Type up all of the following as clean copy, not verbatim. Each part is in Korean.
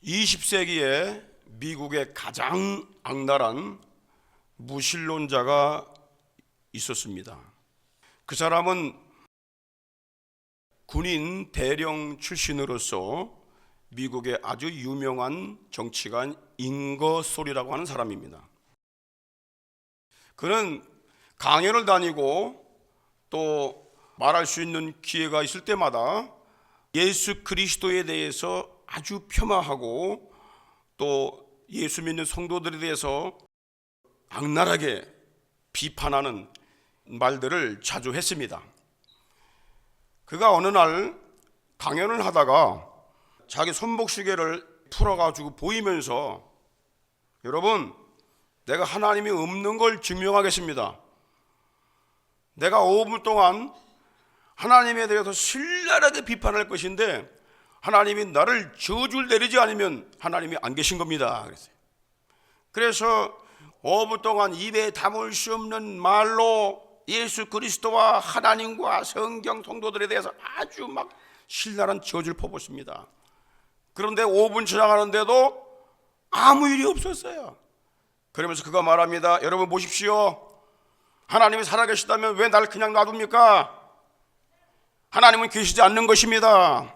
20세기에 미국의 가장 악랄한 무신론자가 있었습니다. 그 사람은 군인 대령 출신으로서 미국의 아주 유명한 정치가인 잉거솔이라고 하는 사람입니다. 그는 강연을 다니고 또 말할 수 있는 기회가 있을 때마다 예수 그리스도에 대해서 아주 폄하하고 또 예수 믿는 성도들에 대해서 악랄하게 비판하는 말들을 자주 했습니다. 그가 어느 날 강연을 하다가 자기 손목시계를 풀어가지고 보이면서, 여러분, 내가 하나님이 없는 걸 증명하겠습니다. 내가 5분 동안 하나님에 대해서 신랄하게 비판할 것인데 하나님이 나를 저주를 내리지 않으면 하나님이 안 계신 겁니다. 그래서 5분 동안 입에 담을 수 없는 말로 예수 그리스도와 하나님과 성경 성도들에 대해서 아주 막 신랄한 저주를 퍼붓습니다. 그런데 5분 지나가는데도 아무 일이 없었어요. 그러면서 그가 말합니다. 여러분 보십시오. 하나님이 살아계시다면 왜 날 그냥 놔둡니까? 하나님은 계시지 않는 것입니다.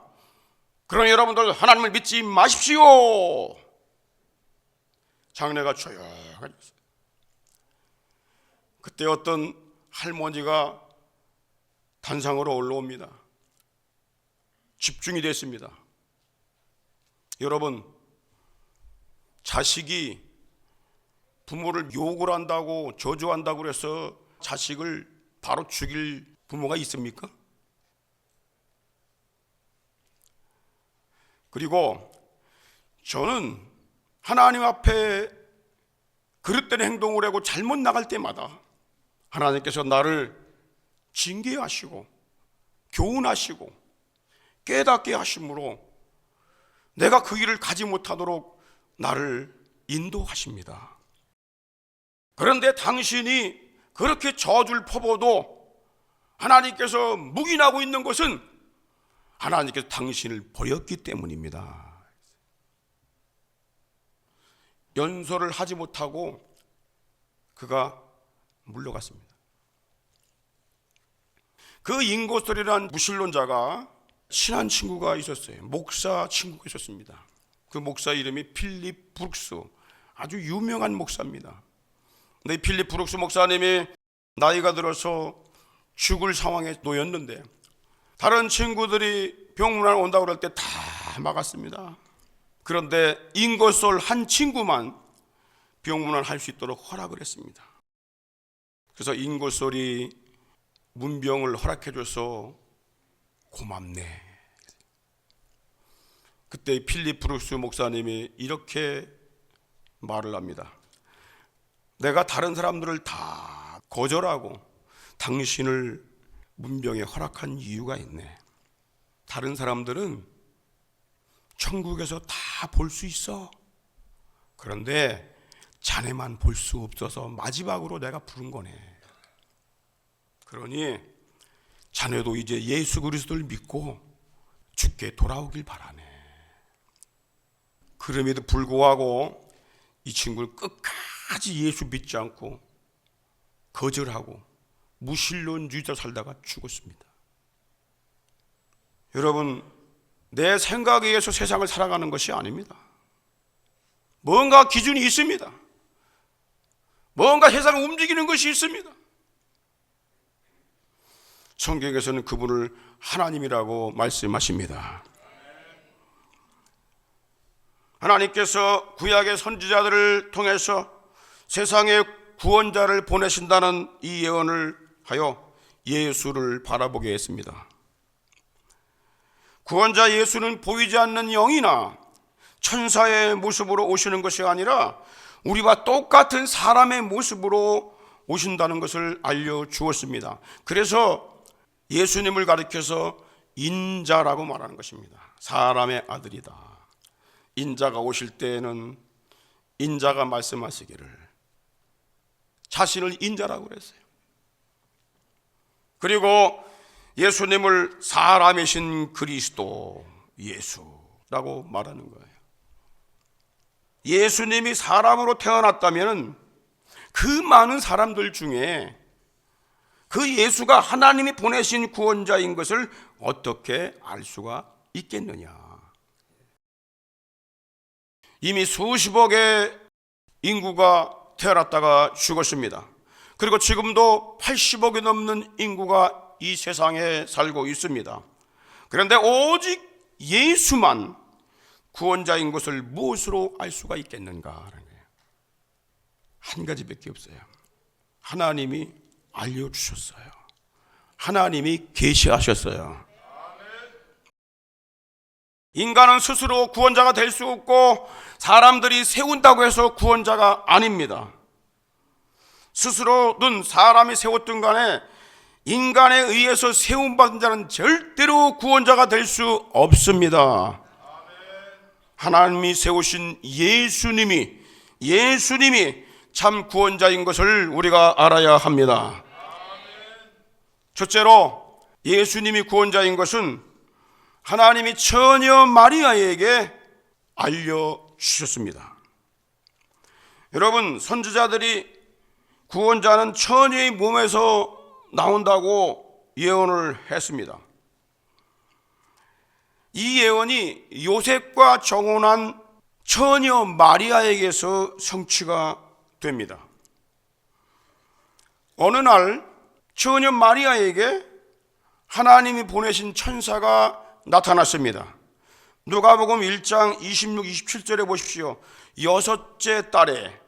그러니 여러분들 하나님을 믿지 마십시오. 장례가 조용해졌어요. 그때 어떤 할머니가 단상으로 올라옵니다. 집중이 됐습니다. 여러분, 자식이 부모를 욕을 한다고 저주한다고 해서 자식을 바로 죽일 부모가 있습니까? 그리고 저는 하나님 앞에 그릇된 행동을 하고 잘못 나갈 때마다 하나님께서 나를 징계하시고 교훈하시고 깨닫게 하심으로 내가 그 길을 가지 못하도록 나를 인도하십니다. 그런데 당신이 그렇게 저주를 퍼부어도 하나님께서 묵인하고 있는 것은 하나님께서 당신을 버렸기 때문입니다. 연설을 하지 못하고 그가 물러갔습니다. 그 잉거솔이라는 무신론자가 친한 친구가 있었어요. 목사 친구가 있었습니다. 그 목사 이름이 필립 브룩스, 아주 유명한 목사입니다. 근데 필립 브룩스 목사님이 나이가 들어서 죽을 상황에 놓였는데 다른 친구들이 병문안 온다고 그럴 때 다 막았습니다. 그런데 잉거솔 한 친구만 병문안 할 수 있도록 허락을 했습니다. 그래서 잉거솔이 문병을 허락해줘서 고맙네. 그때 필립 브룩스 목사님이 이렇게 말을 합니다. 내가 다른 사람들을 다 거절하고 당신을 문병에 허락한 이유가 있네. 다른 사람들은 천국에서 다 볼 수 있어. 그런데 자네만 볼 수 없어서 마지막으로 내가 부른 거네. 그러니 자네도 이제 예수 그리스도를 믿고 주께 돌아오길 바라네. 그럼에도 불구하고 이 친구는 끝까지 예수 믿지 않고 거절하고 무신론주의자 살다가 죽었습니다. 여러분, 내 생각에 의해서 세상을 살아가는 것이 아닙니다. 뭔가 기준이 있습니다. 뭔가 세상을 움직이는 것이 있습니다. 성경에서는 그분을 하나님이라고 말씀하십니다. 하나님께서 구약의 선지자들을 통해서 세상에 구원자를 보내신다는 이 예언을 하여 예수를 바라보게 했습니다. 구원자 예수는 보이지 않는 영이나 천사의 모습으로 오시는 것이 아니라 우리와 똑같은 사람의 모습으로 오신다는 것을 알려주었습니다. 그래서 예수님을 가리켜서 인자라고 말하는 것입니다. 사람의 아들이다. 인자가 오실 때에는 인자가 말씀하시기를 자신을 인자라고 그랬어요. 그리고 예수님을 사람이신 그리스도 예수라고 말하는 거예요. 예수님이 사람으로 태어났다면 그 많은 사람들 중에 그 예수가 하나님이 보내신 구원자인 것을 어떻게 알 수가 있겠느냐. 이미 수십억의 인구가 태어났다가 죽었습니다. 그리고 지금도 80억이 넘는 인구가 이 세상에 살고 있습니다. 그런데 오직 예수만 구원자인 것을 무엇으로 알 수가 있겠는가? 한 가지밖에 없어요. 하나님이 알려주셨어요. 하나님이 계시하셨어요. 인간은 스스로 구원자가 될 수 없고 사람들이 세운다고 해서 구원자가 아닙니다. 스스로든 사람이 세웠든 간에 인간에 의해서 세움받은 자는 절대로 구원자가 될 수 없습니다. 하나님이 세우신 예수님이 참 구원자인 것을 우리가 알아야 합니다. 첫째로 예수님이 구원자인 것은 하나님이 처녀 마리아에게 알려주셨습니다. 여러분, 선지자들이 구원자는 처녀의 몸에서 나온다고 예언을 했습니다. 이 예언이 요셉과 정혼한 처녀 마리아에게서 성취가 됩니다. 어느 날 처녀 마리아에게 하나님이 보내신 천사가 나타났습니다. 누가복음 1장 26, 27절에 보십시오. 여섯째 딸에,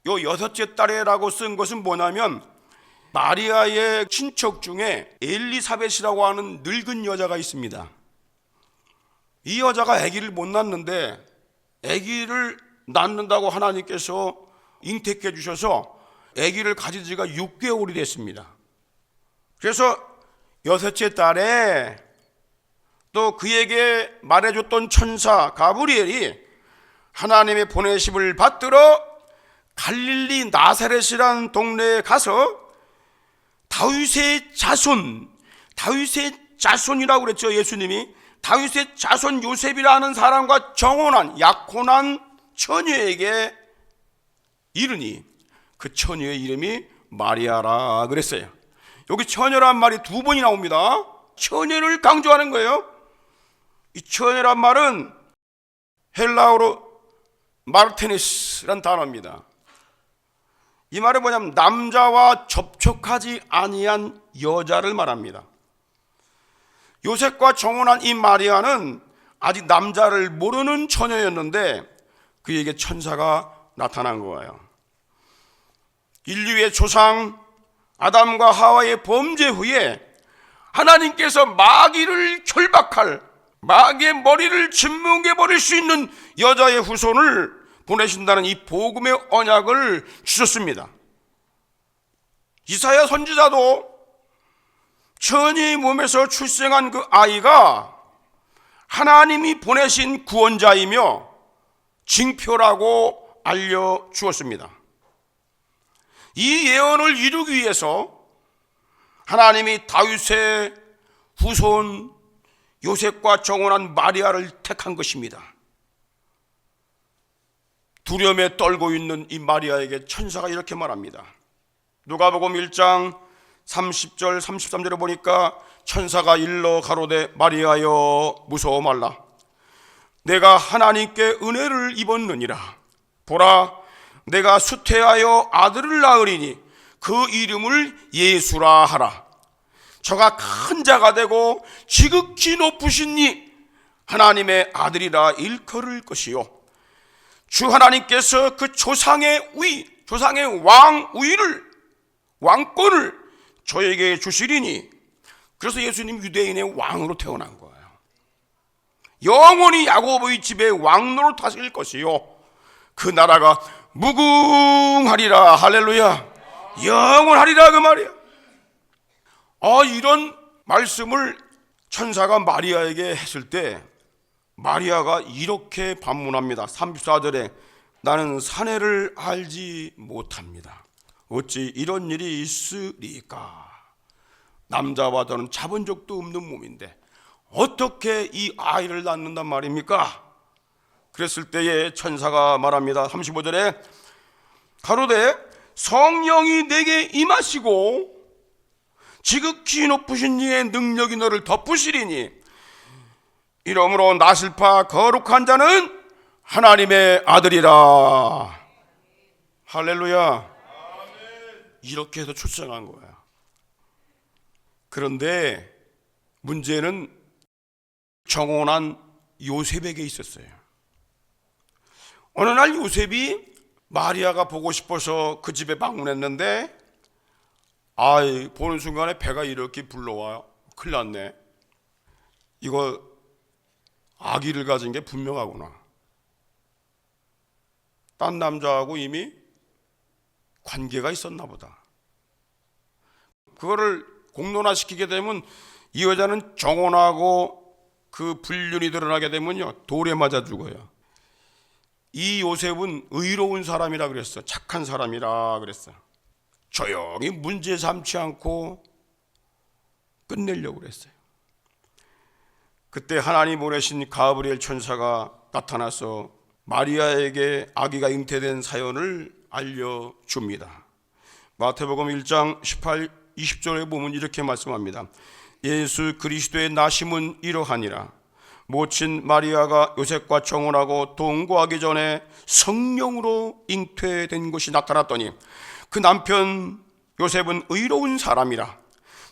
요 여섯째 딸에라고 쓴 것은 뭐냐면 마리아의 친척 중에 엘리사벳이라고 하는 늙은 여자가 있습니다. 이 여자가 아기를 못 낳는데 아기를 낳는다고 하나님께서 잉태해 주셔서 아기를 가진 지가 6개월이 됐습니다. 그래서 여섯째 딸에 또 그에게 말해줬던 천사 가브리엘이 하나님의 보내심을 받들어 갈릴리 나사렛이라는 동네에 가서 다윗의 자손이라고 그랬죠. 예수님이 다윗의 자손 요셉이라는 사람과 정혼한 약혼한 처녀에게 이르니 그 처녀의 이름이 마리아라 그랬어요. 여기 처녀란 말이 두 번이 나옵니다. 처녀를 강조하는 거예요. 이 처녀란 말은 헬라어로 마르테네스란 단어입니다. 이 말은 뭐냐면 남자와 접촉하지 아니한 여자를 말합니다. 요셉과 정혼한 이 마리아는 아직 남자를 모르는 처녀였는데 그에게 천사가 나타난 거예요. 인류의 조상 아담과 하와의 범죄 후에 하나님께서 마귀를 결박할, 마귀의 머리를 짓뭉개 버릴 수 있는 여자의 후손을 보내신다는 이 복음의 언약을 주셨습니다. 이사야 선지자도 처녀의 몸에서 출생한 그 아이가 하나님이 보내신 구원자이며 징표라고 알려주었습니다. 이 예언을 이루기 위해서 하나님이 다윗의 후손 요셉과 정혼한 마리아를 택한 것입니다. 두려움에 떨고 있는 이 마리아에게 천사가 이렇게 말합니다. 누가복음 1장 30절 33절에 보니까 천사가 일러 가로되 마리아여 무서워 말라. 내가 하나님께 은혜를 입었느니라. 보라 내가 수태하여 아들을 낳으리니 그 이름을 예수라 하라. 저가 큰 자가 되고 지극히 높으신 이 하나님의 아들이라 일컬을 것이요 주 하나님께서 그 조상의 왕권을 저에게 주시리니. 그래서 예수님 유대인의 왕으로 태어난 거예요. 영원히 야고보의 집에 왕노로 다스릴 것이요 그 나라가 무궁하리라. 할렐루야. 영원하리라 그 말이야. 이런 말씀을 천사가 마리아에게 했을 때 마리아가 이렇게 반문합니다. 34절에 나는 사내를 알지 못합니다. 어찌 이런 일이 있으리까. 남자와 저는 잡은 적도 없는 몸인데 어떻게 이 아이를 낳는단 말입니까? 그랬을 때에 천사가 말합니다. 35절에 가로되 성령이 내게 임하시고 지극히 높으신 이의 능력이 너를 덮으시리니 이러므로 나실파 거룩한 자는 하나님의 아들이라. 할렐루야. 이렇게 해서 출생한 거야. 그런데 문제는 정혼한 요셉에게 있었어요. 어느 날 요셉이 마리아가 보고 싶어서 그 집에 방문했는데 보는 순간에 배가 이렇게 불러와요. 큰일 났네. 이거 아기를 가진 게 분명하구나. 딴 남자하고 이미 관계가 있었나 보다. 그거를 공론화시키게 되면 이 여자는 정혼하고 그 불륜이 드러나게 되면요 돌에 맞아 죽어요. 이 요셉은 의로운 사람이라 그랬어. 착한 사람이라 그랬어. 조용히 문제 삼지 않고 끝내려고 그랬어요. 그때 하나님 보내신 가브리엘 천사가 나타나서 마리아에게 아기가 잉태된 사연을 알려줍니다. 마태복음 1장 18, 20절에 보면 이렇게 말씀합니다. 예수 그리스도의 나심은 이러하니라. 모친 마리아가 요셉과 정혼하고 동거하기 전에 성령으로 잉태된 것이 나타났더니 그 남편 요셉은 의로운 사람이라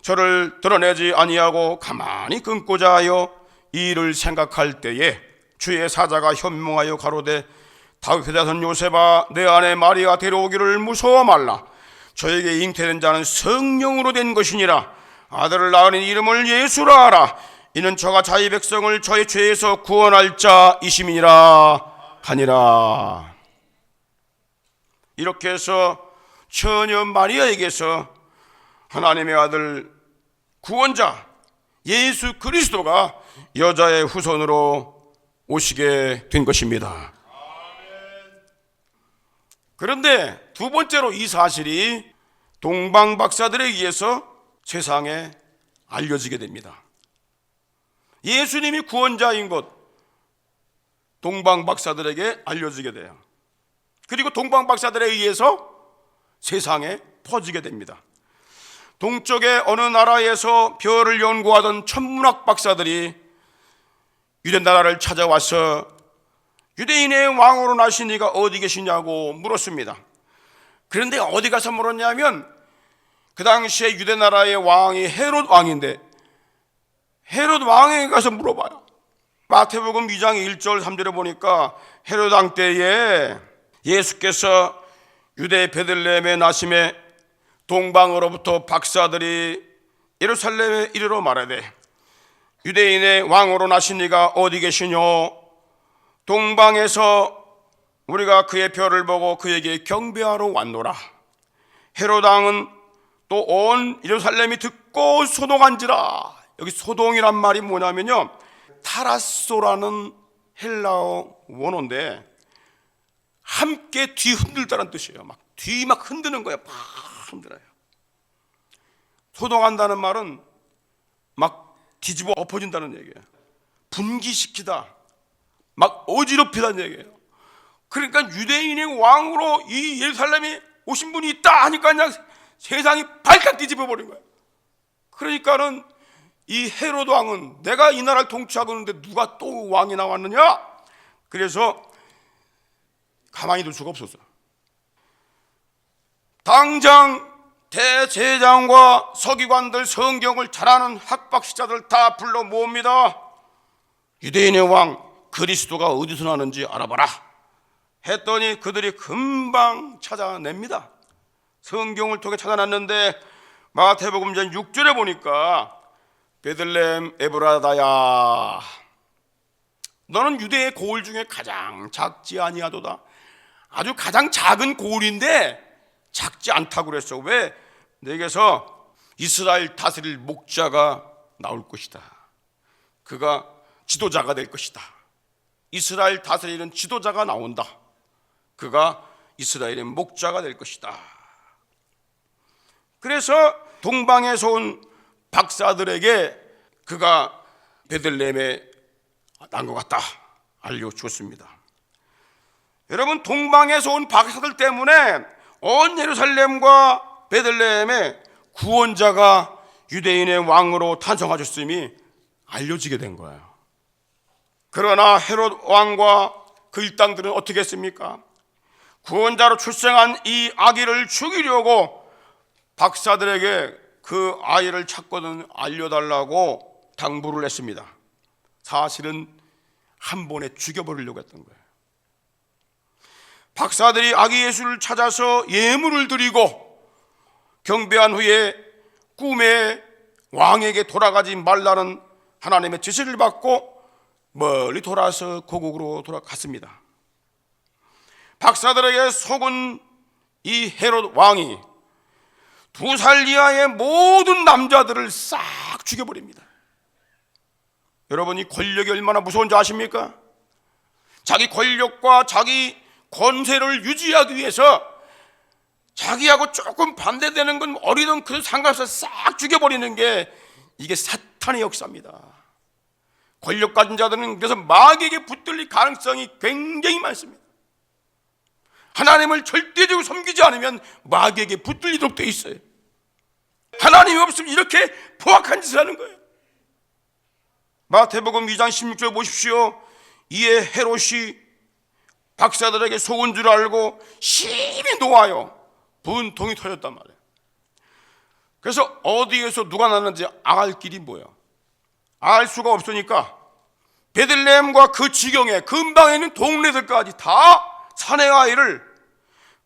저를 드러내지 아니하고 가만히 끊고자 하여 이 일을 생각할 때에 주의 사자가 현몽하여 가로되 다윗의 자손 요셉아 내 아내 마리아 데려오기를 무서워 말라. 저에게 잉태된 자는 성령으로 된 것이니라. 아들을 낳으니 이름을 예수라 하라. 이는 저가 자기 백성을 저의 죄에서 구원할 자이심이니라 하니라. 이렇게 해서 처녀 마리아에게서 하나님의 아들 구원자 예수 그리스도가 여자의 후손으로 오시게 된 것입니다. 그런데 두 번째로 이 사실이 동방 박사들에 의해서 세상에 알려지게 됩니다. 예수님이 구원자인 것 동방 박사들에게 알려지게 돼요. 그리고 동방 박사들에 의해서 세상에 퍼지게 됩니다. 동쪽의 어느 나라에서 별을 연구하던 천문학 박사들이 유대 나라를 찾아와서 유대인의 왕으로 나신 이가 어디 계시냐고 물었습니다. 그런데 어디 가서 물었냐면 그 당시에 유대 나라의 왕이 헤롯 왕인데 헤롯 왕에게 가서 물어봐요. 마태복음 2장 1절 3절에 보니까 헤롯 왕 때에 예수께서 유대 베들레헴에 나심에 동방으로부터 박사들이 예루살렘에 이르러 말하되 유대인의 왕으로 나신 이가 어디 계시뇨? 동방에서 우리가 그의 별을 보고 그에게 경배하러 왔노라. 헤롯 왕은 또 온 예루살렘이 듣고 소동한지라. 여기 소동이란 말이 뭐냐면요 타라소라는 헬라어 원어인데 함께 뒤 흔들다는 뜻이에요. 뒤 막 흔드는 거예요. 막 흔들어요. 소동한다는 말은 막 뒤집어 엎어진다는 얘기예요. 분기시키다, 막 어지럽히다는 얘기예요. 그러니까 유대인의 왕으로 이 예루살렘에 오신 분이 있다 하니까 그냥 세상이 발칵 뒤집어 버린 거예요. 그러니까는 이 헤롯 왕은 내가 이 나라를 통치하고 있는데 누가 또 왕이 나왔느냐? 그래서 가만히 둘 수가 없었어요. 당장 대제사장과 서기관들, 성경을 잘 아는 학박시자들 다 불러 모읍니다. 유대인의 왕 그리스도가 어디서 나는지 알아봐라 했더니 그들이 금방 찾아냅니다. 성경을 통해 찾아놨는데 마태복음 6절에 보니까 베들레헴 에브라다야 너는 유대의 고을 중에 가장 작지 아니하도다. 아주 가장 작은 고을인데 작지 않다고 그랬어. 왜? 내게서 이스라엘 다스릴 목자가 나올 것이다. 그가 지도자가 될 것이다. 이스라엘 다스리는 지도자가 나온다. 그가 이스라엘의 목자가 될 것이다. 그래서 동방에서 온 박사들에게 그가 베들레헴에 난 것 같다 알려주었습니다. 여러분, 동방에서 온 박사들 때문에 온 예루살렘과 베들레헴에 구원자가 유대인의 왕으로 탄생하셨음이 알려지게 된 거예요. 그러나 헤롯 왕과 그 일당들은 어떻게 했습니까? 구원자로 출생한 이 아기를 죽이려고 박사들에게 그 아이를 찾거든 알려달라고 당부를 했습니다. 사실은 한 번에 죽여버리려고 했던 거예요. 박사들이 아기 예수를 찾아서 예물을 드리고 경배한 후에 꿈에 왕에게 돌아가지 말라는 하나님의 지시를 받고 멀리 돌아서 고국으로 돌아갔습니다. 박사들에게 속은 이 헤롯 왕이 2살 이하의 모든 남자들을 싹 죽여버립니다. 여러분, 이 권력이 얼마나 무서운지 아십니까? 자기 권력과 자기 권세를 유지하기 위해서 자기하고 조금 반대되는 건 어리든 그 상관없어 싹 죽여버리는 게 이게 사탄의 역사입니다. 권력 가진 자들은 그래서 마귀에게 붙들릴 가능성이 굉장히 많습니다. 하나님을 절대적으로 섬기지 않으면 마귀에게 붙들리도록 돼 있어요. 하나님이 없으면 이렇게 포악한 짓을 하는 거예요. 마태복음 2장 16절 보십시오. 이에 헤롯이 박사들에게 속은 줄 알고 심히 노하여 분통이 터졌단 말이에요. 그래서 어디에서 누가 났는지 알 길이 뭐예요? 알 수가 없으니까 베들레헴과 그 지경에 근방에 있는 동네들까지 다 사내 아이를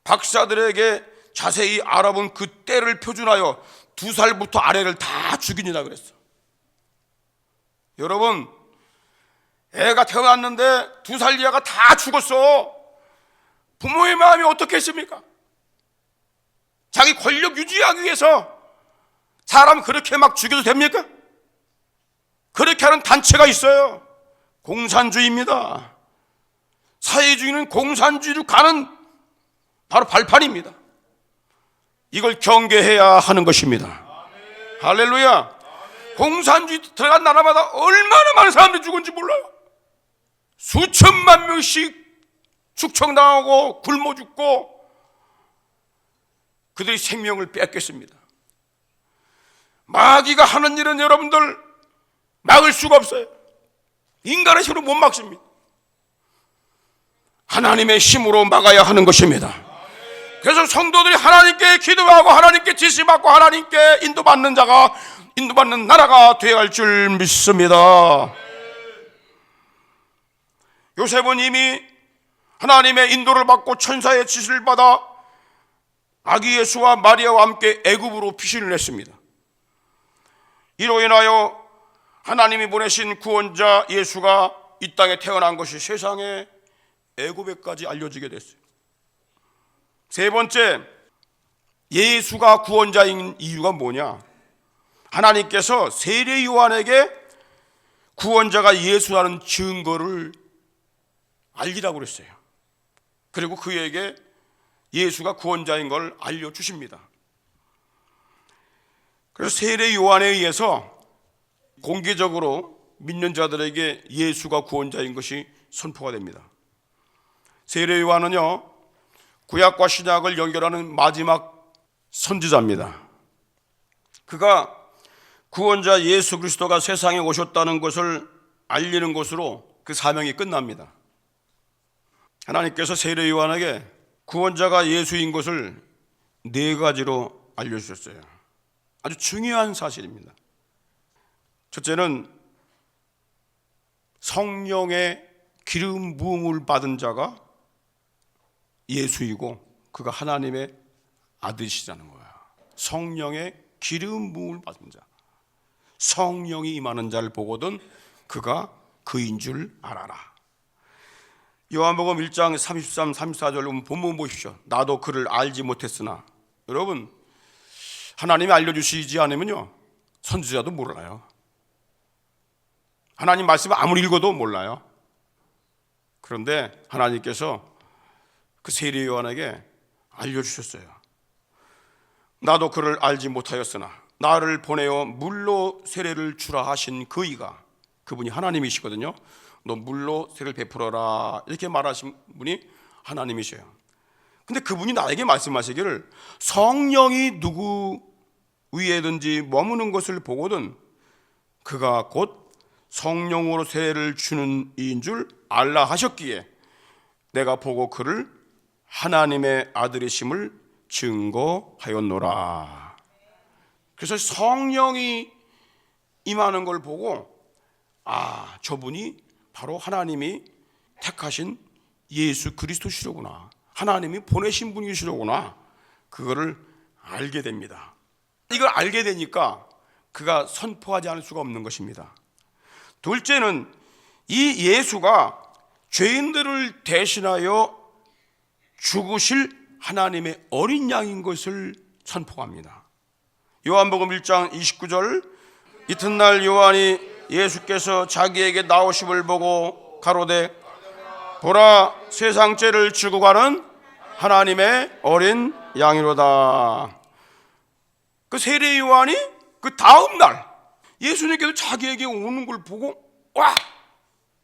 박사들에게 자세히 알아본 그 때를 표준하여 2살부터 아래를 다 죽이니라 그랬어. 여러분, 애가 태어났는데 2살 이하가 다 죽었어. 부모의 마음이 어떻겠습니까? 자기 권력 유지하기 위해서 사람 그렇게 막 죽여도 됩니까? 그렇게 하는 단체가 있어요. 공산주의입니다. 사회주의는 공산주의로 가는 바로 발판입니다. 이걸 경계해야 하는 것입니다. 할렐루야. 공산주의 들어간 나라마다 얼마나 많은 사람들이 죽은지 몰라요. 수천만 명씩 축청당하고 굶어 죽고 그들이 생명을 뺏겼습니다. 마귀가 하는 일은 여러분들 막을 수가 없어요. 인간의 힘으로 못 막습니다. 하나님의 힘으로 막아야 하는 것입니다. 그래서 성도들이 하나님께 기도하고 하나님께 지시받고 하나님께 인도받는 자가 인도받는 나라가 되어야 할 줄 믿습니다. 요셉은 이미 하나님의 인도를 받고 천사의 지시를 받아 아기 예수와 마리아와 함께 애굽으로 피신을 했습니다. 이로 인하여 하나님이 보내신 구원자 예수가 이 땅에 태어난 것이 세상에 애굽에까지 알려지게 됐어요. 세 번째, 예수가 구원자인 이유가 뭐냐? 하나님께서 세례 요한에게 구원자가 예수라는 증거를 알리라고 그랬어요. 그리고 그에게 예수가 구원자인 걸 알려주십니다. 그래서 세례 요한에 의해서 공개적으로 믿는 자들에게 예수가 구원자인 것이 선포가 됩니다. 세례 요한은요, 구약과 신약을 연결하는 마지막 선지자입니다. 그가 구원자 예수 그리스도가 세상에 오셨다는 것을 알리는 것으로 그 사명이 끝납니다. 하나님께서 세례 요한에게 구원자가 예수인 것을 4가지로 알려주셨어요. 아주 중요한 사실입니다. 첫째는 성령의 기름 부음을 받은 자가 예수이고 그가 하나님의 아들이시라는 거야. 성령의 기름 부음을 받은 자, 성령이 임하는 자를 보거든 그가 그인 줄 알아라. 요한복음 1장 33, 34절 본문 보십시오. 나도 그를 알지 못했으나. 여러분, 하나님이 알려주시지 않으면요 선지자도 몰라요. 하나님 말씀을 아무리 읽어도 몰라요. 그런데 하나님께서 그 세례 요한에게 알려주셨어요. 나도 그를 알지 못하였으나 나를 보내어 물로 세례를 주라 하신 그이가, 그분이 하나님이시거든요. 너 물로 세례를 베풀어라 이렇게 말하신 분이 하나님이셔요. 근데 그분이 나에게 말씀하시기를 성령이 누구 위에든지 머무는 것을 보거든 그가 곧 성령으로 세례를 주는 이인 줄 알라 하셨기에 내가 보고 그를 하나님의 아들이심을 증거하였노라. 그래서 성령이 임하는 걸 보고 저분이 바로 하나님이 택하신 예수 그리스도시로구나, 하나님이 보내신 분이시로구나, 그거를 알게 됩니다. 이걸 알게 되니까 그가 선포하지 않을 수가 없는 것입니다. 둘째는 이 예수가 죄인들을 대신하여 죽으실 하나님의 어린 양인 것을 선포합니다. 요한복음 1장 29절, 이튿날 요한이 예수께서 자기에게 나오심을 보고 가로되 보라, 세상 죄를 지고 가는 하나님의 어린 양이로다. 그 세례 요한이 그 다음 날 예수님께서 자기에게 오는 걸 보고 와,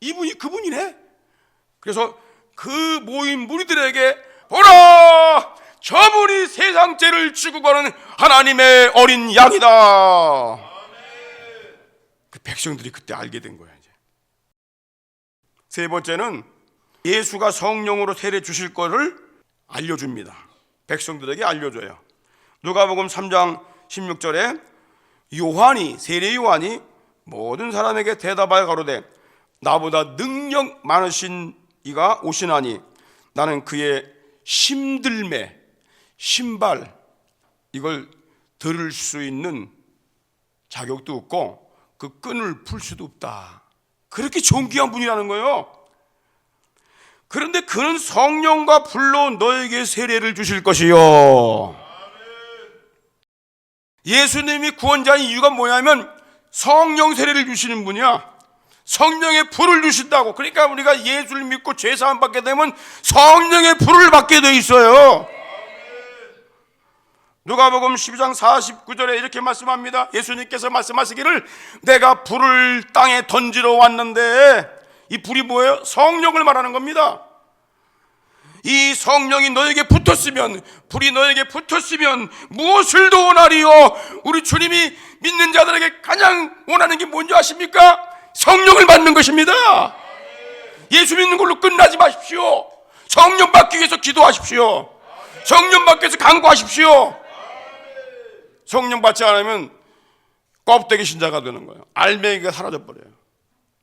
이분이 그분이네. 그래서 그 모인 무리들에게 보라, 저분이 세상 죄를 지고 가는 하나님의 어린 양이다. 그 백성들이 그때 알게 된 거야. 이제 세 번째는 예수가 성령으로 세례 주실 것을 알려줍니다. 백성들에게 알려줘요. 누가복음 3장 16절에 요한이, 세례 요한이 모든 사람에게 대답하여 가로되 나보다 능력 많으신 이가 오시나니 나는 그의 심들매, 신발, 이걸 들을 수 있는 자격도 없고 그 끈을 풀 수도 없다. 그렇게 존귀한 분이라는 거예요. 그런데 그는 성령과 불로 너에게 세례를 주실 것이요. 예수님이 구원자인 이유가 뭐냐면 성령 세례를 주시는 분이야. 성령의 불을 주신다고. 그러니까 우리가 예수를 믿고 죄사함 받게 되면 성령의 불을 받게 돼 있어요. 누가복음 12장 49절에 이렇게 말씀합니다. 예수님께서 말씀하시기를 내가 불을 땅에 던지러 왔는데, 이 불이 뭐예요? 성령을 말하는 겁니다. 이 성령이 너에게 붙었으면, 불이 너에게 붙었으면 무엇을 더 원하리요? 우리 주님이 믿는 자들에게 가장 원하는 게 뭔지 아십니까? 성령을 받는 것입니다. 예수 믿는 걸로 끝나지 마십시오. 성령 받기 위해서 기도하십시오. 성령 받기 위해서 간구하십시오. 성령 받지 않으면 껍데기 신자가 되는 거예요. 알맹이가 사라져버려요.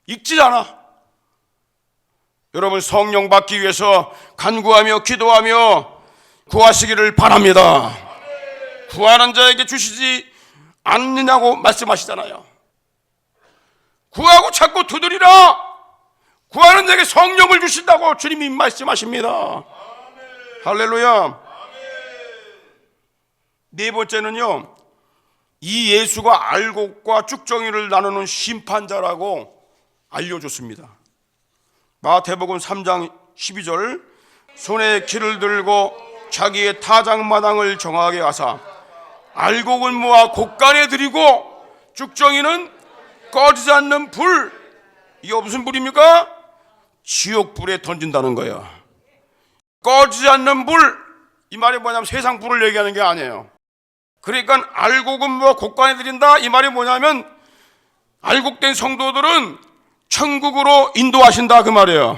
익지 않아. 여러분, 성령 받기 위해서 간구하며 기도하며 구하시기를 바랍니다. 구하는 자에게 주시지 않느냐고 말씀하시잖아요. 구하고 찾고 두드리라. 구하는 자에게 성령을 주신다고 주님이 말씀하십니다. 할렐루야. 네 번째는요, 이 예수가 알곡과 쭉정이를 나누는 심판자라고 알려줬습니다. 마태복음 3장 12절, 손에 키를 들고 자기의 타작마당을 정하게 하사 알곡은 모아 곳간에 들이고 쭉정이는 꺼지지 않는 불, 이게 무슨 불입니까? 지옥불에 던진다는 거예요. 꺼지지 않는 불, 이 말이 뭐냐면 세상 불을 얘기하는 게 아니에요. 그러니까 알곡은 모아 곳간에 들인다, 이 말이 뭐냐면 알곡된 성도들은 천국으로 인도하신다, 그 말이에요.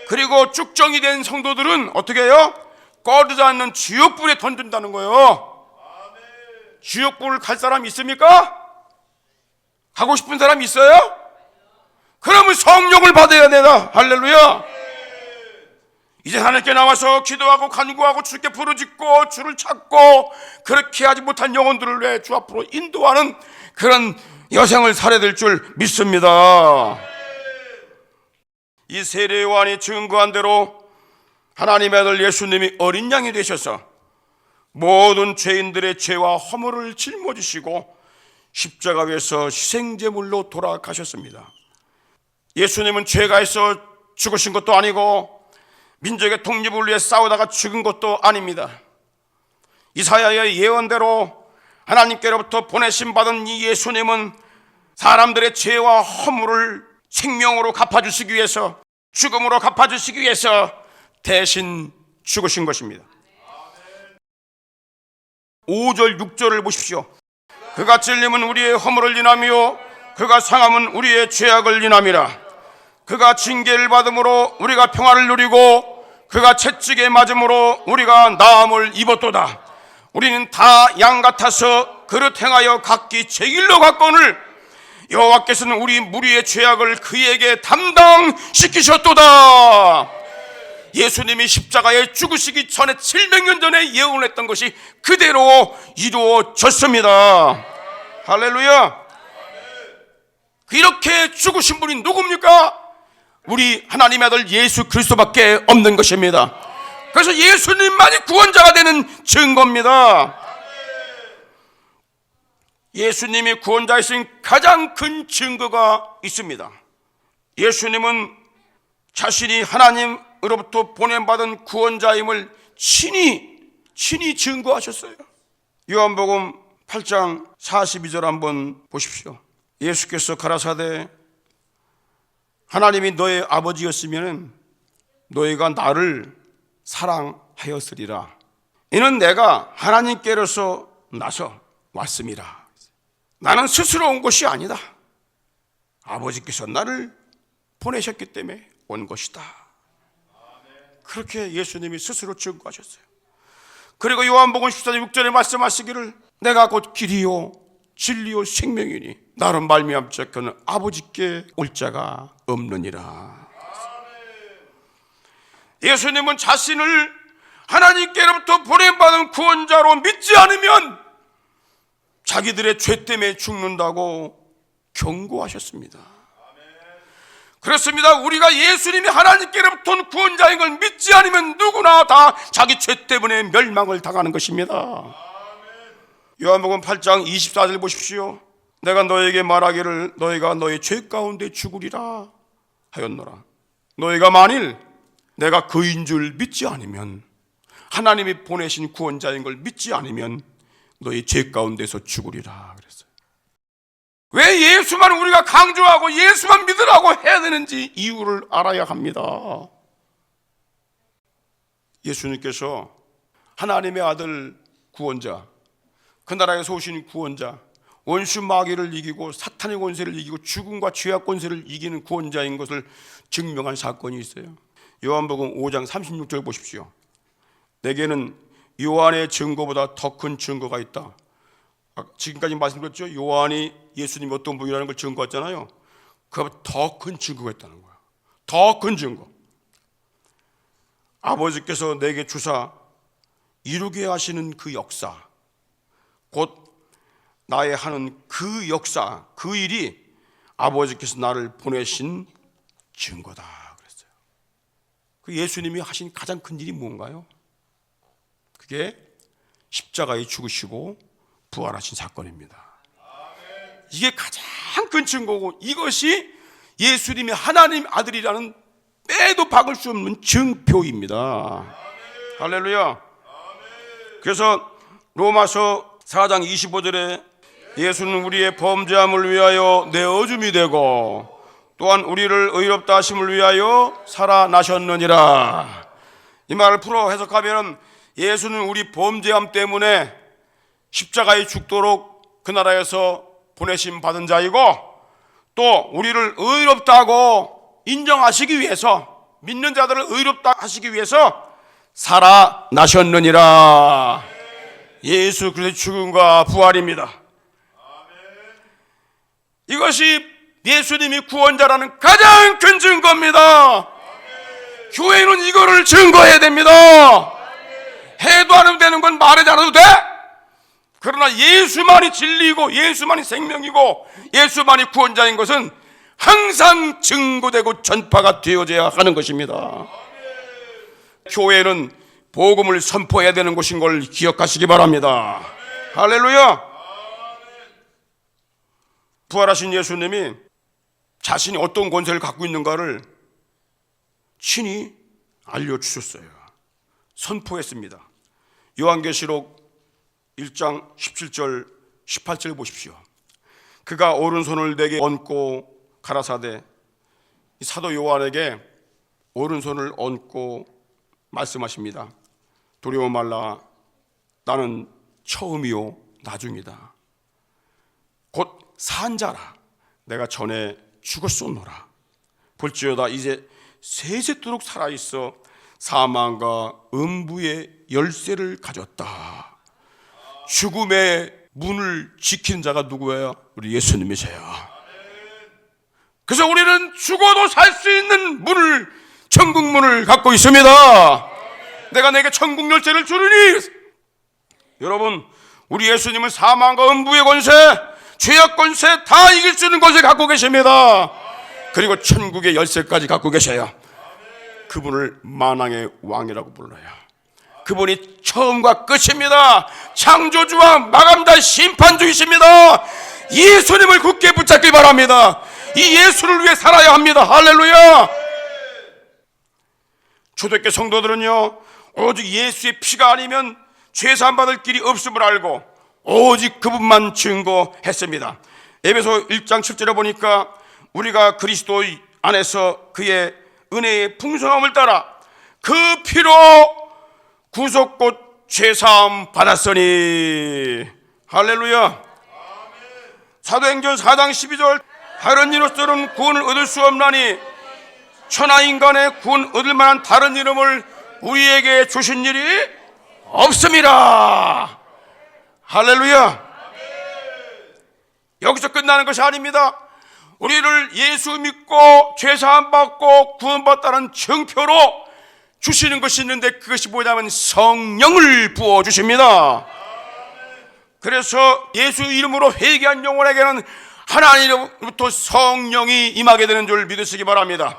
그리고 쭉정이 된 성도들은 어떻게 해요? 꺼지지 않는 지옥불에 던진다는 거예요. 지옥불 갈 사람 있습니까? 가고 싶은 사람 있어요? 그러면 성령을 받아야 되나? 할렐루야. 이제 하나님께 나와서 기도하고 간구하고 주께 부르짖고 주를 찾고 그렇게 하지 못한 영혼들을 왜 주 앞으로 인도하는 그런 여생을 살아야 될 줄 믿습니다. 이 세례 요한이 증거한 대로 하나님의 아들 예수님이 어린 양이 되셔서 모든 죄인들의 죄와 허물을 짊어지시고 십자가 위에서 희생제물로 돌아가셨습니다. 예수님은 죄가 있어 죽으신 것도 아니고 민족의 독립을 위해 싸우다가 죽은 것도 아닙니다. 이사야의 예언대로 하나님께로부터 보내심 받은 이 예수님은 사람들의 죄와 허물을 생명으로 갚아주시기 위해서, 죽음으로 갚아주시기 위해서 대신 죽으신 것입니다. 5절 6절을 보십시오. 그가 찔림은 우리의 허물을 인하며 그가 상함은 우리의 죄악을 인함이라. 그가 징계를 받음으로 우리가 평화를 누리고 그가 채찍에 맞음으로 우리가 나음을 입었도다. 우리는 다 양 같아서 그릇 행하여 각기 제 길로 갔거늘 여호와께서는 우리 무리의 죄악을 그에게 담당시키셨도다. 예수님이 십자가에 죽으시기 전에 700년 전에 예언을 했던 것이 그대로 이루어졌습니다. 할렐루야. 이렇게 죽으신 분이 누굽니까? 우리 하나님의 아들 예수 그리스도밖에 없는 것입니다. 그래서 예수님만이 구원자가 되는 증거입니다. 예수님이 구원자이신 가장 큰 증거가 있습니다. 예수님은 자신이 하나님으로부터 보냄받은 구원자임을 친히 증거하셨어요. 요한복음 8장 42절 한번 보십시오. 예수께서 가라사대 하나님이 너의 아버지였으면 너희가 나를 사랑하였으리라. 이는 내가 하나님께로서 나서 왔음이라. 나는 스스로 온 것이 아니다. 아버지께서 나를 보내셨기 때문에 온 것이다. 그렇게 예수님이 스스로 증거하셨어요. 그리고 요한복음 14장 6절에 말씀하시기를 내가 곧 길이요 진리요 생명이니 나로 말미암지 않고는 아버지께 올 자가 없느니라. 예수님은 자신을 하나님께로부터 보냄받은 구원자로 믿지 않으면 자기들의 죄 때문에 죽는다고 경고하셨습니다. 그렇습니다. 우리가 예수님이 하나님께로부터 온 구원자인 걸 믿지 않으면 누구나 다 자기 죄 때문에 멸망을 당하는 것입니다. 요한복음 8장 24절 보십시오. 내가 너에게 말하기를 너희가 너희 죄 가운데 죽으리라 하였노라. 너희가 만일 내가 그인 줄 믿지 않으면, 하나님이 보내신 구원자인 걸 믿지 않으면 너희 죄 가운데서 죽으리라 그랬어요. 왜 예수만 우리가 강조하고 예수만 믿으라고 해야 되는지 이유를 알아야 합니다. 예수님께서 하나님의 아들 구원자, 그 나라에서 오신 구원자, 원수 마귀를 이기고 사탄의 권세를 이기고 죽음과 죄악 권세를 이기는 구원자인 것을 증명한 사건이 있어요. 요한복음 5장 36절 보십시오. 내게는 요한의 증거보다 더 큰 증거가 있다. 지금까지 말씀드렸죠. 요한이 예수님이 어떤 분이라는 걸 증거했잖아요. 그보다 더 큰 증거가 있다는 거야. 더 큰 증거. 아버지께서 내게 주사 이루게 하시는 그 역사, 곧 나의 하는 그 역사, 그 일이 아버지께서 나를 보내신 증거다 그랬어요. 그 예수님이 하신 가장 큰 일이 뭔가요? 그게 십자가에 죽으시고 부활하신 사건입니다. 이게 가장 큰 증거고, 이것이 예수님이 하나님 아들이라는 빼도 박을 수 없는 증표입니다. 할렐루야. 그래서 로마서 4장 25절에 예수는 우리의 범죄함을 위하여 내어줌이 되고 또한 우리를 의롭다 하심을 위하여 살아나셨느니라. 이 말을 풀어 해석하면 예수는 우리 범죄함 때문에 십자가에 죽도록 그 나라에서 보내심 받은 자이고, 또 우리를 의롭다고 인정하시기 위해서, 믿는 자들을 의롭다 하시기 위해서 살아나셨느니라. 예수 그리스도의 죽음과 부활입니다. 이것이 예수님이 구원자라는 가장 큰 증거입니다. 교회는 이거를 증거해야 됩니다. 해도 안 해도 되는 건 말하지 않아도 돼. 그러나 예수만이 진리이고 예수만이 생명이고 예수만이 구원자인 것은 항상 증거되고 전파가 되어져야 하는 것입니다. 교회는 복음을 선포해야 되는 곳인 걸 기억하시기 바랍니다. 할렐루야. 부활하신 예수님이 자신이 어떤 권세를 갖고 있는가를 친히 알려주셨어요. 선포했습니다. 요한계시록 1장 17절 18절 보십시오. 그가 오른손을 내게 얹고 가라사대, 사도 요한에게 오른손을 얹고 말씀하십니다. 두려워 말라. 나는 처음이요 나중이다. 곧 산자라. 내가 전에 죽었었노라. 볼지어다 이제 세세토록 살아있어 사망과 음부의 열쇠를 가졌다. 죽음의 문을 지키는 자가 누구예요? 우리 예수님이세요. 그래서 우리는 죽어도 살 수 있는 문을, 천국 문을 갖고 있습니다. 내가 내게 천국 열쇠를 주느니. 여러분, 우리 예수님은 사망과 음부의 권세, 죄악 권세 다 이길 수 있는 권세 갖고 계십니다. 그리고 천국의 열쇠까지 갖고 계셔요. 그분을 만왕의 왕이라고 불러요. 그분이 처음과 끝입니다. 창조주와 마감자 심판주이십니다. 예수님을 굳게 붙잡기 바랍니다. 이 예수를 위해 살아야 합니다. 할렐루야. 초대교회 성도들은요, 오직 예수의 피가 아니면 죄사함 받을 길이 없음을 알고 오직 그분만 증거했습니다. 에베소 1장 7절에 보니까 우리가 그리스도 안에서 그의 은혜의 풍성함을 따라 그 피로 구속곧 죄사함 받았으니. 할렐루야. 사도행전 4장 12절 다른 이로서는 구원을 얻을 수 없나니 천하인간의 구원 얻을 만한 다른 이름을 우리에게 주신 일이 없습니다. 할렐루야. 여기서 끝나는 것이 아닙니다. 우리를 예수 믿고 죄사함 받고 구원받다는 증표로 주시는 것이 있는데 그것이 뭐냐면 성령을 부어주십니다. 그래서 예수 이름으로 회개한 영혼에게는 하나님으로부터 성령이 임하게 되는 줄 믿으시기 바랍니다.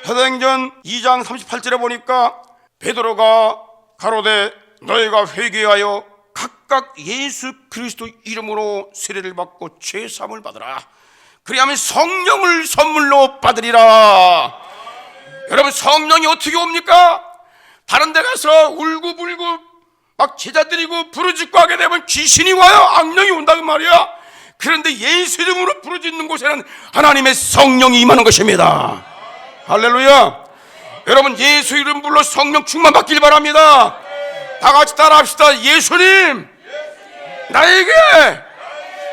사도행전 2장 38절에 보니까 베드로가 가로되 너희가 회개하여 각각 예수 그리스도 이름으로 세례를 받고 죄사함을 받으라. 그리하면 성령을 선물로 받으리라. 여러분, 성령이 어떻게 옵니까? 다른 데 가서 울고불고 막 제자 드리고 부르짖고 하게 되면 귀신이 와요. 악령이 온다고 말이야. 그런데 예수 이름으로 부르짖는 곳에는 하나님의 성령이 임하는 것입니다. 할렐루야. 여러분, 예수 이름 불러 성령 충만 받길 바랍니다. 다 같이 따라합시다. 예수님, 나에게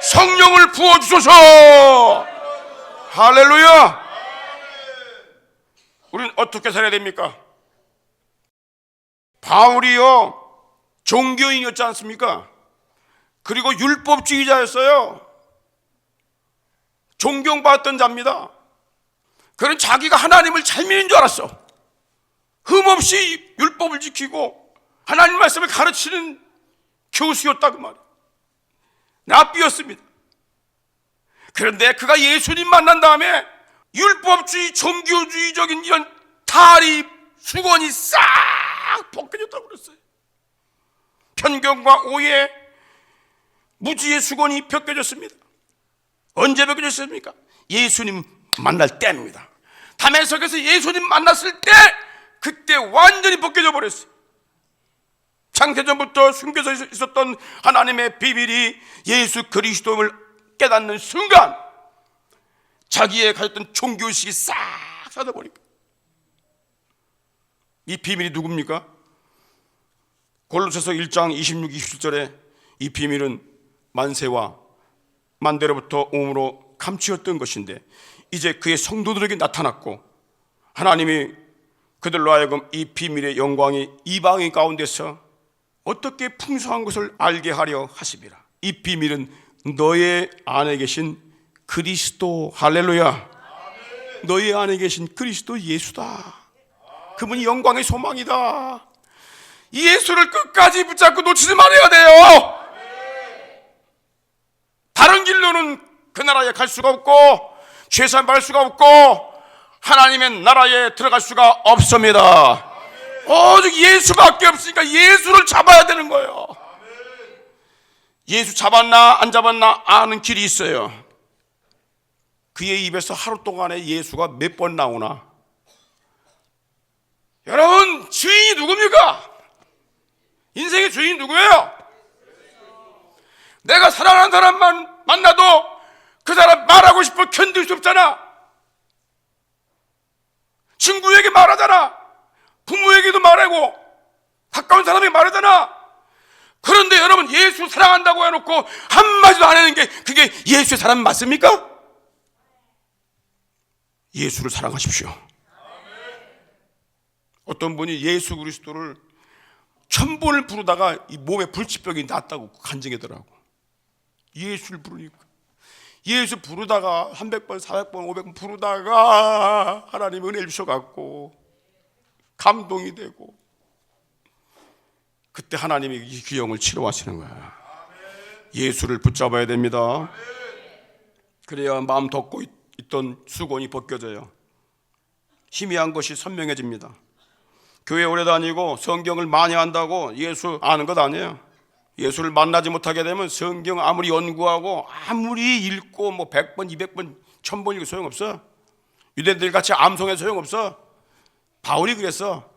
성령을 부어주소서. 할렐루야. 우리는 어떻게 살아야 됩니까? 바울이요, 종교인이었지 않습니까? 그리고 율법주의자였어요. 존경받았던 자입니다. 그는 자기가 하나님을 잘 믿는 줄 알았어. 흠없이 율법을 지키고 하나님 말씀을 가르치는 교수였다고 말이에요. 랍비였습니다. 그런데 그가 예수님 만난 다음에 율법주의, 종교주의적인 이런 탈이, 수건이 싹 벗겨졌다고 그랬어요. 편견과 오해, 무지의 수건이 벗겨졌습니다. 언제 벗겨졌습니까? 예수님 만날 때입니다. 담에석에서 예수님 만났을 때 그때 완전히 벗겨져 버렸어요. 창세전부터 숨겨져 있었던 하나님의 비밀이 예수 그리스도를 깨닫는 순간 자기의 가졌던 종교의식이 싹 사라져버립니다. 이 비밀이 누굽니까? 골로새서 1장 26, 27절에 이 비밀은 만세와 만대로부터 오므로 감추었던 것인데 이제 그의 성도들에게 나타났고 하나님이 그들로 하여금 이 비밀의 영광이 이방인 가운데서 어떻게 풍성한 것을 알게 하려 하심이라. 이 비밀은 너의 안에 계신 그리스도. 할렐루야. 너의 안에 계신 그리스도 예수다. 그분이 영광의 소망이다. 이 예수를 끝까지 붙잡고 놓치지 말아야 돼요. 다른 길로는 그 나라에 갈 수가 없고 죄산 받을 수가 없고 하나님의 나라에 들어갈 수가 없습니다. 오직 예수밖에 없으니까 예수를 잡아야 되는 거예요. 예수 잡았나 안 잡았나 아는 길이 있어요. 그의 입에서 하루 동안에 예수가 몇 번 나오나. 여러분, 주인이 누굽니까? 인생의 주인이 누구예요? 내가 사랑하는 사람만 만나도 그 사람 말하고 싶어 견딜 수 없잖아. 친구에게 말하잖아. 부모에게도 말하고 가까운 사람이 말하잖아. 그런데 여러분, 예수 사랑한다고 해놓고 한마디도 안 하는 게 그게 예수의 사랑 맞습니까? 예수를 사랑하십시오. 어떤 분이 예수 그리스도를 1000번을 부르다가 이 몸에 불치병이 났다고 간증하더라고. 예수를 부르니까, 예수 부르다가 300번, 400번, 500번 부르다가 하나님 은혜를 주셔갖고 감동이 되고, 그때 하나님이 이 귀형을 치료하시는 거야. 예수를 붙잡아야 됩니다. 그래야 마음 덮고 있던 수건이 벗겨져요. 희미한 것이 선명해집니다. 교회 오래 다니고 성경을 많이 한다고 예수 아는 것 아니에요. 예수를 만나지 못하게 되면 성경 아무리 연구하고 아무리 읽고 뭐 100번, 200번, 1000번 읽고 소용없어. 유대인들 같이 암송해서 소용없어. 바울이 그랬어.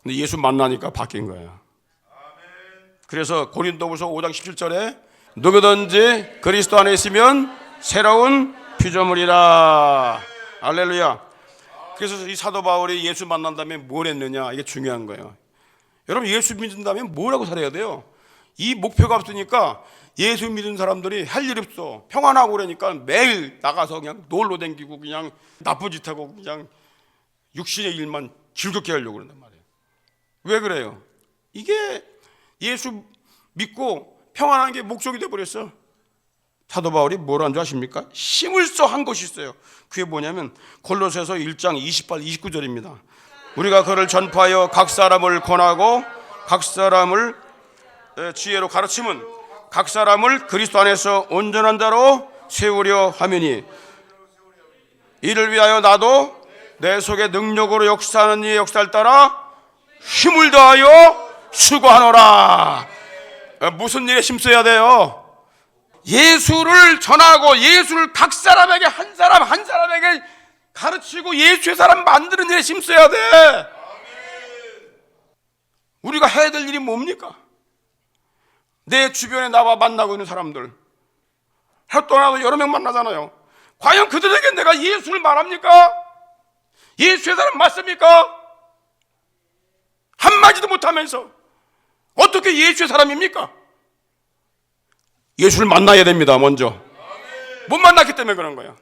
근데 예수 만나니까 바뀐 거야. 그래서 고린도후서 5장 17절에 누구든지 그리스도 안에 있으면 새로운 피조물이라. 할렐루야. 그래서 이 사도 바울이 예수 만난 다음에 뭘 했느냐, 이게 중요한 거예요. 여러분, 예수 믿은 다음에 뭐라고 살아야 돼요? 이 목표가 없으니까 예수 믿은 사람들이 할 일 없어. 평안하고 그러니까 매일 나가서 그냥 놀러 다니고 그냥 나쁜 짓 하고 그냥 육신의 일만 즐겁게 하려고 그런단 말이에요. 왜 그래요? 이게 예수 믿고 평안한 게 목적이 되어버렸어. 사도 바울이 뭘 한 줄 아십니까? 힘을 써 한 것이 있어요. 그게 뭐냐면 골로새서 1장 28, 29절입니다. 우리가 그를 전파하여 각 사람을 권하고 각 사람을 지혜로 가르침은 각 사람을 그리스도 안에서 온전한 자로 세우려 함이니, 이를 위하여 나도 내 속에 능력으로 역사하는 이의 역사를 따라 힘을 다하여 수고하노라. 무슨 일에 힘써야 돼요? 예수를 전하고 예수를 각 사람에게 한 사람 한 사람에게 가르치고 예수의 사람 만드는 일에 힘써야 돼. 우리가 해야 될 일이 뭡니까? 내 주변에 나와 만나고 있는 사람들, 하루 동안도 여러 명 만나잖아요. 과연 그들에게 내가 예수를 말합니까? 예수의 사람 맞습니까? 한마디도 못하면서 어떻게 예수의 사람입니까? 예수를 만나야 됩니다. 먼저 못 만났기 때문에 그런 거야.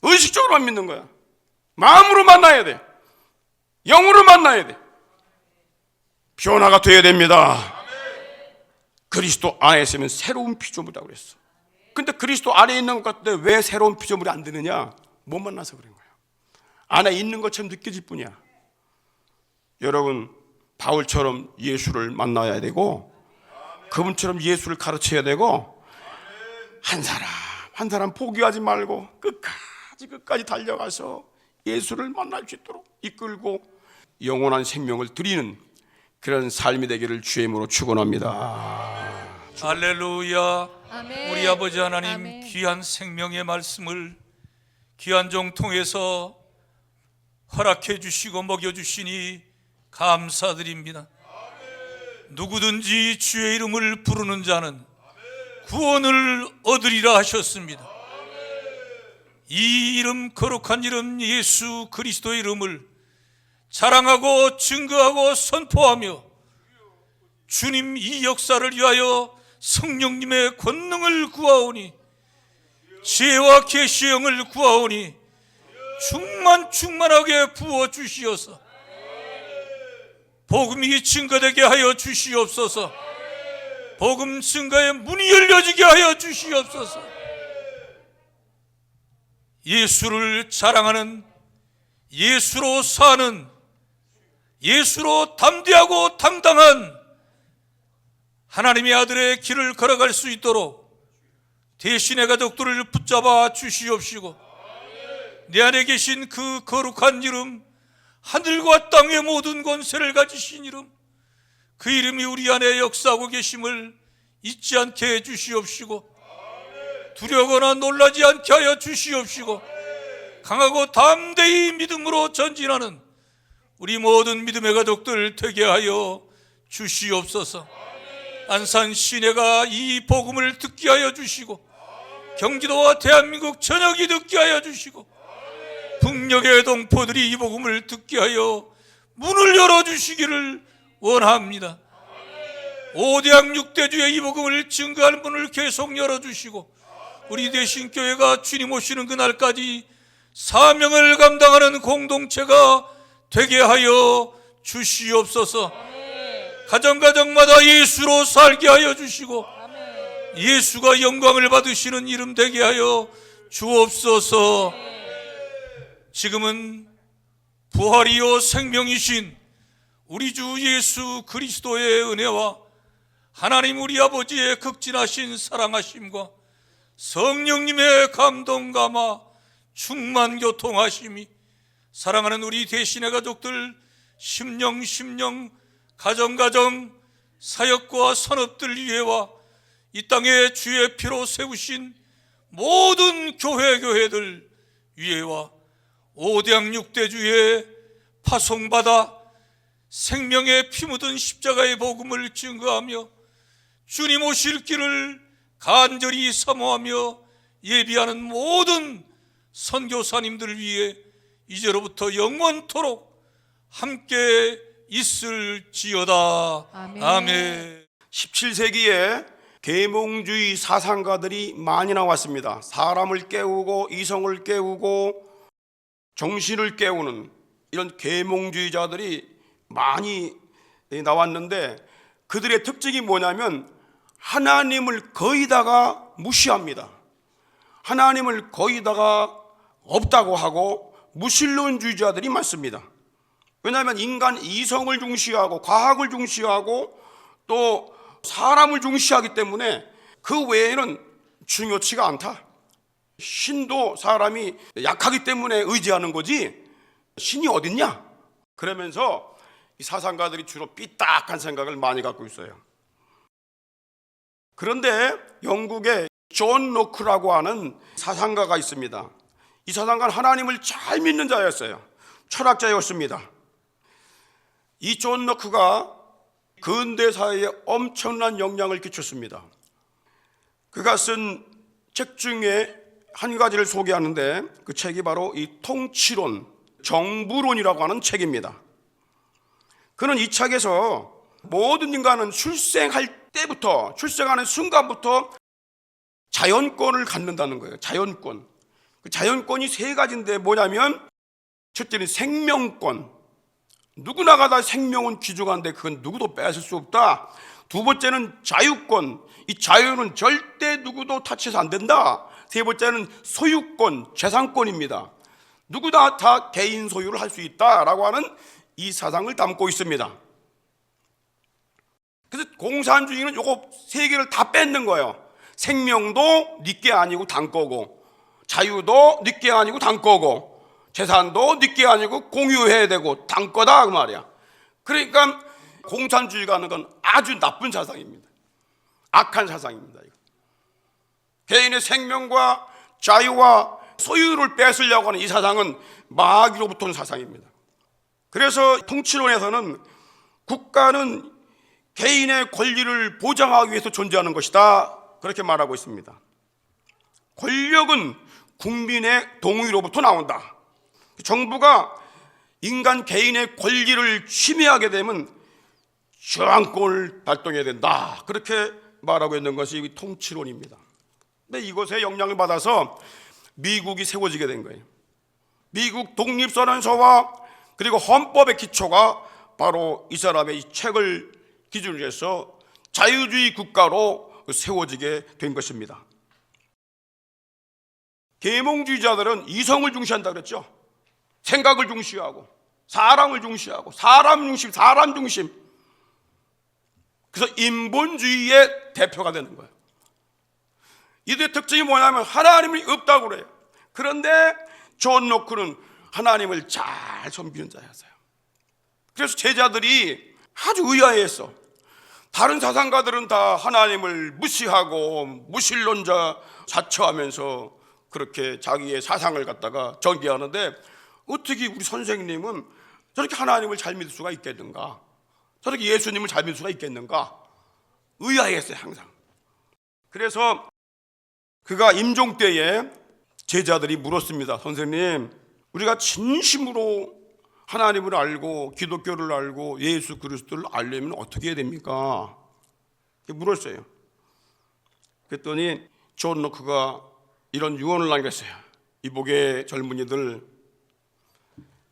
의식적으로만 믿는 거야. 마음으로 만나야 돼. 영으로 만나야 돼. 변화가 돼야 됩니다. 그리스도 안에 있으면 새로운 피조물이라고 그랬어. 근데 그리스도 안에 있는 것 같은데 왜 새로운 피조물이 안 되느냐? 못 만나서 그런 거야. 안에 있는 것처럼 느껴질 뿐이야. 여러분, 바울처럼 예수를 만나야 되고 그분처럼 예수를 가르쳐야 되고, 한 사람 포기하지 말고 끝까지 달려가서 예수를 만날 수 있도록 이끌고 영원한 생명을 드리는 그런 삶이 되기를 주의 이름으로 축원합니다. 할렐루야. 아멘. 우리 아버지 하나님, 아멘. 귀한 생명의 말씀을 귀한 종 통해서 허락해 주시고 먹여 주시니 감사드립니다. 누구든지 주의 이름을 부르는 자는 구원을 얻으리라 하셨습니다. 이 이름, 거룩한 이름 예수 그리스도의 이름을 자랑하고 증거하고 선포하며 주님 이 역사를 위하여 성령님의 권능을 구하오니, 지혜와 계시의 영을 구하오니 충만하게 부어주시어서 복음이 증거되게 하여 주시옵소서. 복음 증거의 문이 열려지게 하여 주시옵소서. 예수를 자랑하는, 예수로 사는, 예수로 담대하고 당당한 하나님의 아들의 길을 걸어갈 수 있도록 대신의 가족들을 붙잡아 주시옵시고, 내 안에 계신 그 거룩한 이름, 하늘과 땅의 모든 권세를 가지신 이름, 그 이름이 우리 안에 역사하고 계심을 잊지 않게 해 주시옵시고, 두려거나 놀라지 않게 하여 주시옵시고, 강하고 담대히 믿음으로 전진하는 우리 모든 믿음의 가족들 되게 하여 주시옵소서. 안산 시내가 이 복음을 듣게 하여 주시고, 경기도와 대한민국 전역이 듣게 하여 주시고, 북녘의 동포들이 이 복음을 듣게 하여 문을 열어주시기를 원합니다. 5대학 6대주의 이 복음을 증거할 문을 계속 열어주시고 우리 대신 교회가 주님 오시는 그날까지 사명을 감당하는 공동체가 되게 하여 주시옵소서. 가정가정마다 예수로 살게 하여 주시고 예수가 영광을 받으시는 이름 되게 하여 주옵소서. 지금은 부활이요 생명이신 우리 주 예수 그리스도의 은혜와 하나님 우리 아버지의 극진하신 사랑하심과 성령님의 감동 감화 충만 교통하심이 사랑하는 우리 대신의 가족들 심령 가정 사역과 산업들 위에와 이 땅에 주의 피로 세우신 모든 교회들 위에와 5대학 6대주에 파송받아 생명의 피 묻은 십자가의 복음을 증거하며 주님 오실 길을 간절히 사모하며 예비하는 모든 선교사님들 위해 이제로부터 영원토록 함께 있을지어다. 아멘. 17세기에 계몽주의 사상가들이 많이 나왔습니다. 사람을 깨우고 이성을 깨우고 정신을 깨우는 이런 계몽주의자들이 많이 나왔는데 그들의 특징이 뭐냐면 하나님을 거의 다가 무시합니다. 하나님을 거의 다가 없다고 하고 무신론주의자들이 많습니다. 왜냐하면 인간 이성을 중시하고 과학을 중시하고 또 사람을 중시하기 때문에 그 외에는 중요치가 않다. 신도 사람이 약하기 때문에 의지하는 거지 신이 어딨냐? 그러면서 이 사상가들이 주로 삐딱한 생각을 많이 갖고 있어요. 그런데 영국에 존 로크라고 하는 사상가가 있습니다. 이 사상가는 하나님을 잘 믿는 자였어요. 철학자였습니다. 이 존 로크가 근대사회에 엄청난 영향을 끼쳤습니다. 그가 쓴 책 중에 한 가지를 소개하는데 그 책이 바로 이 통치론, 정부론이라고 하는 책입니다. 그는 이 책에서 모든 인간은 출생할 때부터, 출생하는 순간부터 자연권을 갖는다는 거예요. 자연권. 그 자연권이 세 가지인데 뭐냐면 첫째는 생명권. 누구나가 다 생명은 귀중한데 그건 누구도 뺏을 수 없다. 두 번째는 자유권. 이 자유는 절대 누구도 타치해서 안 된다. 세 번째는 소유권, 재산권입니다. 누구나 다 개인 소유를 할 수 있다라고 하는 이 사상을 담고 있습니다. 그래서 공산주의는 요거 세 개를 다 뺏는 거예요. 생명도 네게 아니고 당 거고, 자유도 네게 아니고 당 거고, 재산도 네게 아니고 공유해야 되고 당 거다 그 말이야. 그러니까 공산주의가 하는 건 아주 나쁜 사상입니다. 악한 사상입니다. 이거. 개인의 생명과 자유와 소유를 뺏으려고 하는 이 사상은 마귀로부터 온 사상입니다. 그래서 통치론에서는 국가는 개인의 권리를 보장하기 위해서 존재하는 것이다 그렇게 말하고 있습니다. 권력은 국민의 동의로부터 나온다. 정부가 인간 개인의 권리를 침해하게 되면 저항권을 발동해야 된다 그렇게 말하고 있는 것이 이 통치론입니다. 근데 이것에 영향을 받아서 미국이 세워지게 된 거예요. 미국 독립선언서와 그리고 헌법의 기초가 바로 이 사람의 이 책을 기준으로 해서 자유주의 국가로 세워지게 된 것입니다. 계몽주의자들은 이성을 중시한다 그랬죠. 생각을 중시하고 사람을 중시하고 사람 중심. 그래서 인본주의의 대표가 되는 거예요. 이들의 특징이 뭐냐면 하나님이 없다고 그래요. 그런데 존 로크는 하나님을 잘 섬기는 자였어요. 그래서 제자들이 아주 의아해했어. 다른 사상가들은 다 하나님을 무시하고 무신론자 자처하면서 그렇게 자기의 사상을 갖다가 전개하는데 어떻게 우리 선생님은 저렇게 하나님을 잘 믿을 수가 있겠는가? 저렇게 예수님을 잘 믿을 수가 있겠는가? 의아했어요 항상. 그래서 그가 임종 때에 제자들이 물었습니다. 선생님, 우리가 진심으로 하나님을 알고 기독교를 알고 예수 그리스도를 알려면 어떻게 해야 됩니까? 물었어요. 그랬더니 존 노크가 이런 유언을 남겼어요. 이복의 젊은이들,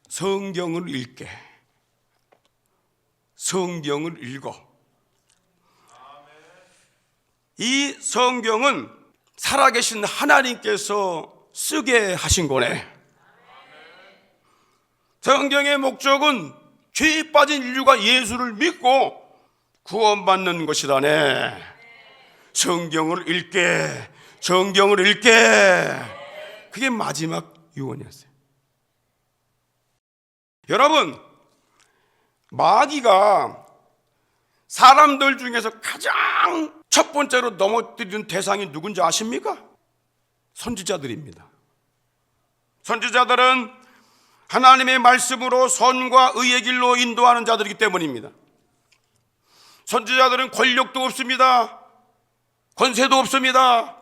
성경을 읽게. 성경을 읽어. 이 성경은 살아계신 하나님께서 쓰게 하신 거네. 성경의 목적은 죄에 빠진 인류가 예수를 믿고 구원받는 것이라네. 성경을 읽게, 성경을 읽게. 그게 마지막 유언이었어요. 여러분, 마귀가 사람들 중에서 가장 첫 번째로 넘어뜨리는 대상이 누군지 아십니까? 선지자들입니다. 선지자들은 하나님의 말씀으로 선과 의의 길로 인도하는 자들이기 때문입니다. 선지자들은 권력도 없습니다. 권세도 없습니다.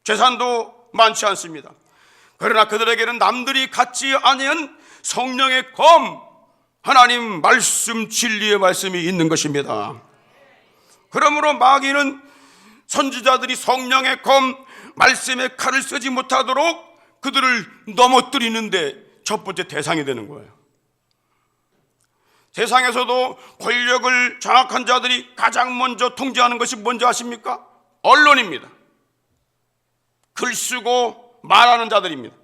재산도 많지 않습니다. 그러나 그들에게는 남들이 갖지 아니한 성령의 검, 하나님 말씀, 진리의 말씀이 있는 것입니다. 그러므로 마귀는 선지자들이 성령의 검, 말씀의 칼을 쓰지 못하도록 그들을 넘어뜨리는데 첫 번째 대상이 되는 거예요. 세상에서도 권력을 장악한 자들이 가장 먼저 통제하는 것이 뭔지 아십니까? 언론입니다. 글 쓰고 말하는 자들입니다.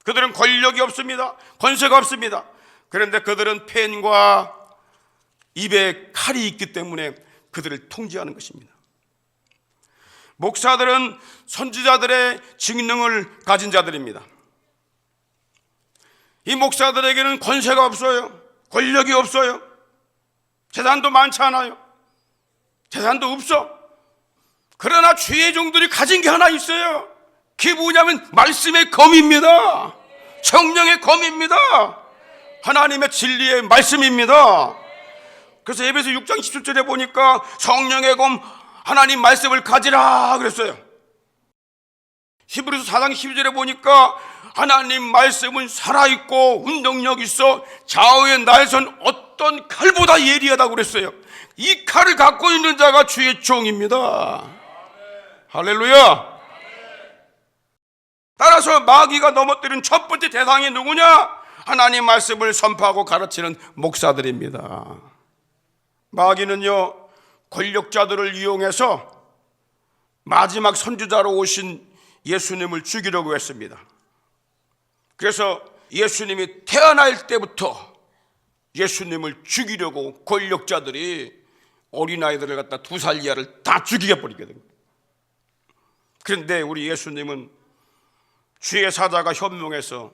그들은 권력이 없습니다. 권세가 없습니다. 그런데 그들은 펜과 입에 칼이 있기 때문에 그들을 통제하는 것입니다. 목사들은 선지자들의 직능을 가진 자들입니다. 이 목사들에게는 권세가 없어요. 권력이 없어요. 재산도 많지 않아요. 재산도 없어. 그러나 주의 종들이 가진 게 하나 있어요. 그게 뭐냐면 말씀의 검입니다. 성령의 검입니다. 하나님의 진리의 말씀입니다. 그래서 에베소 6장 17절에 보니까 성령의 검, 하나님 말씀을 가지라 그랬어요. 히브리서 4장 12절에 보니까 하나님 말씀은 살아있고 운동력 있어 좌우의 날선 어떤 칼보다 예리하다고 그랬어요. 이 칼을 갖고 있는 자가 주의 종입니다. 할렐루야. 따라서 마귀가 넘어뜨린 첫 번째 대상이 누구냐? 하나님 말씀을 선포하고 가르치는 목사들입니다. 마귀는요, 권력자들을 이용해서 마지막 선지자로 오신 예수님을 죽이려고 했습니다. 그래서 예수님이 태어날 때부터 예수님을 죽이려고 권력자들이 어린아이들을 갖다 2살 이하를 다 죽이게 버리게 됩니다. 그런데 우리 예수님은 주의 사자가 현몽해서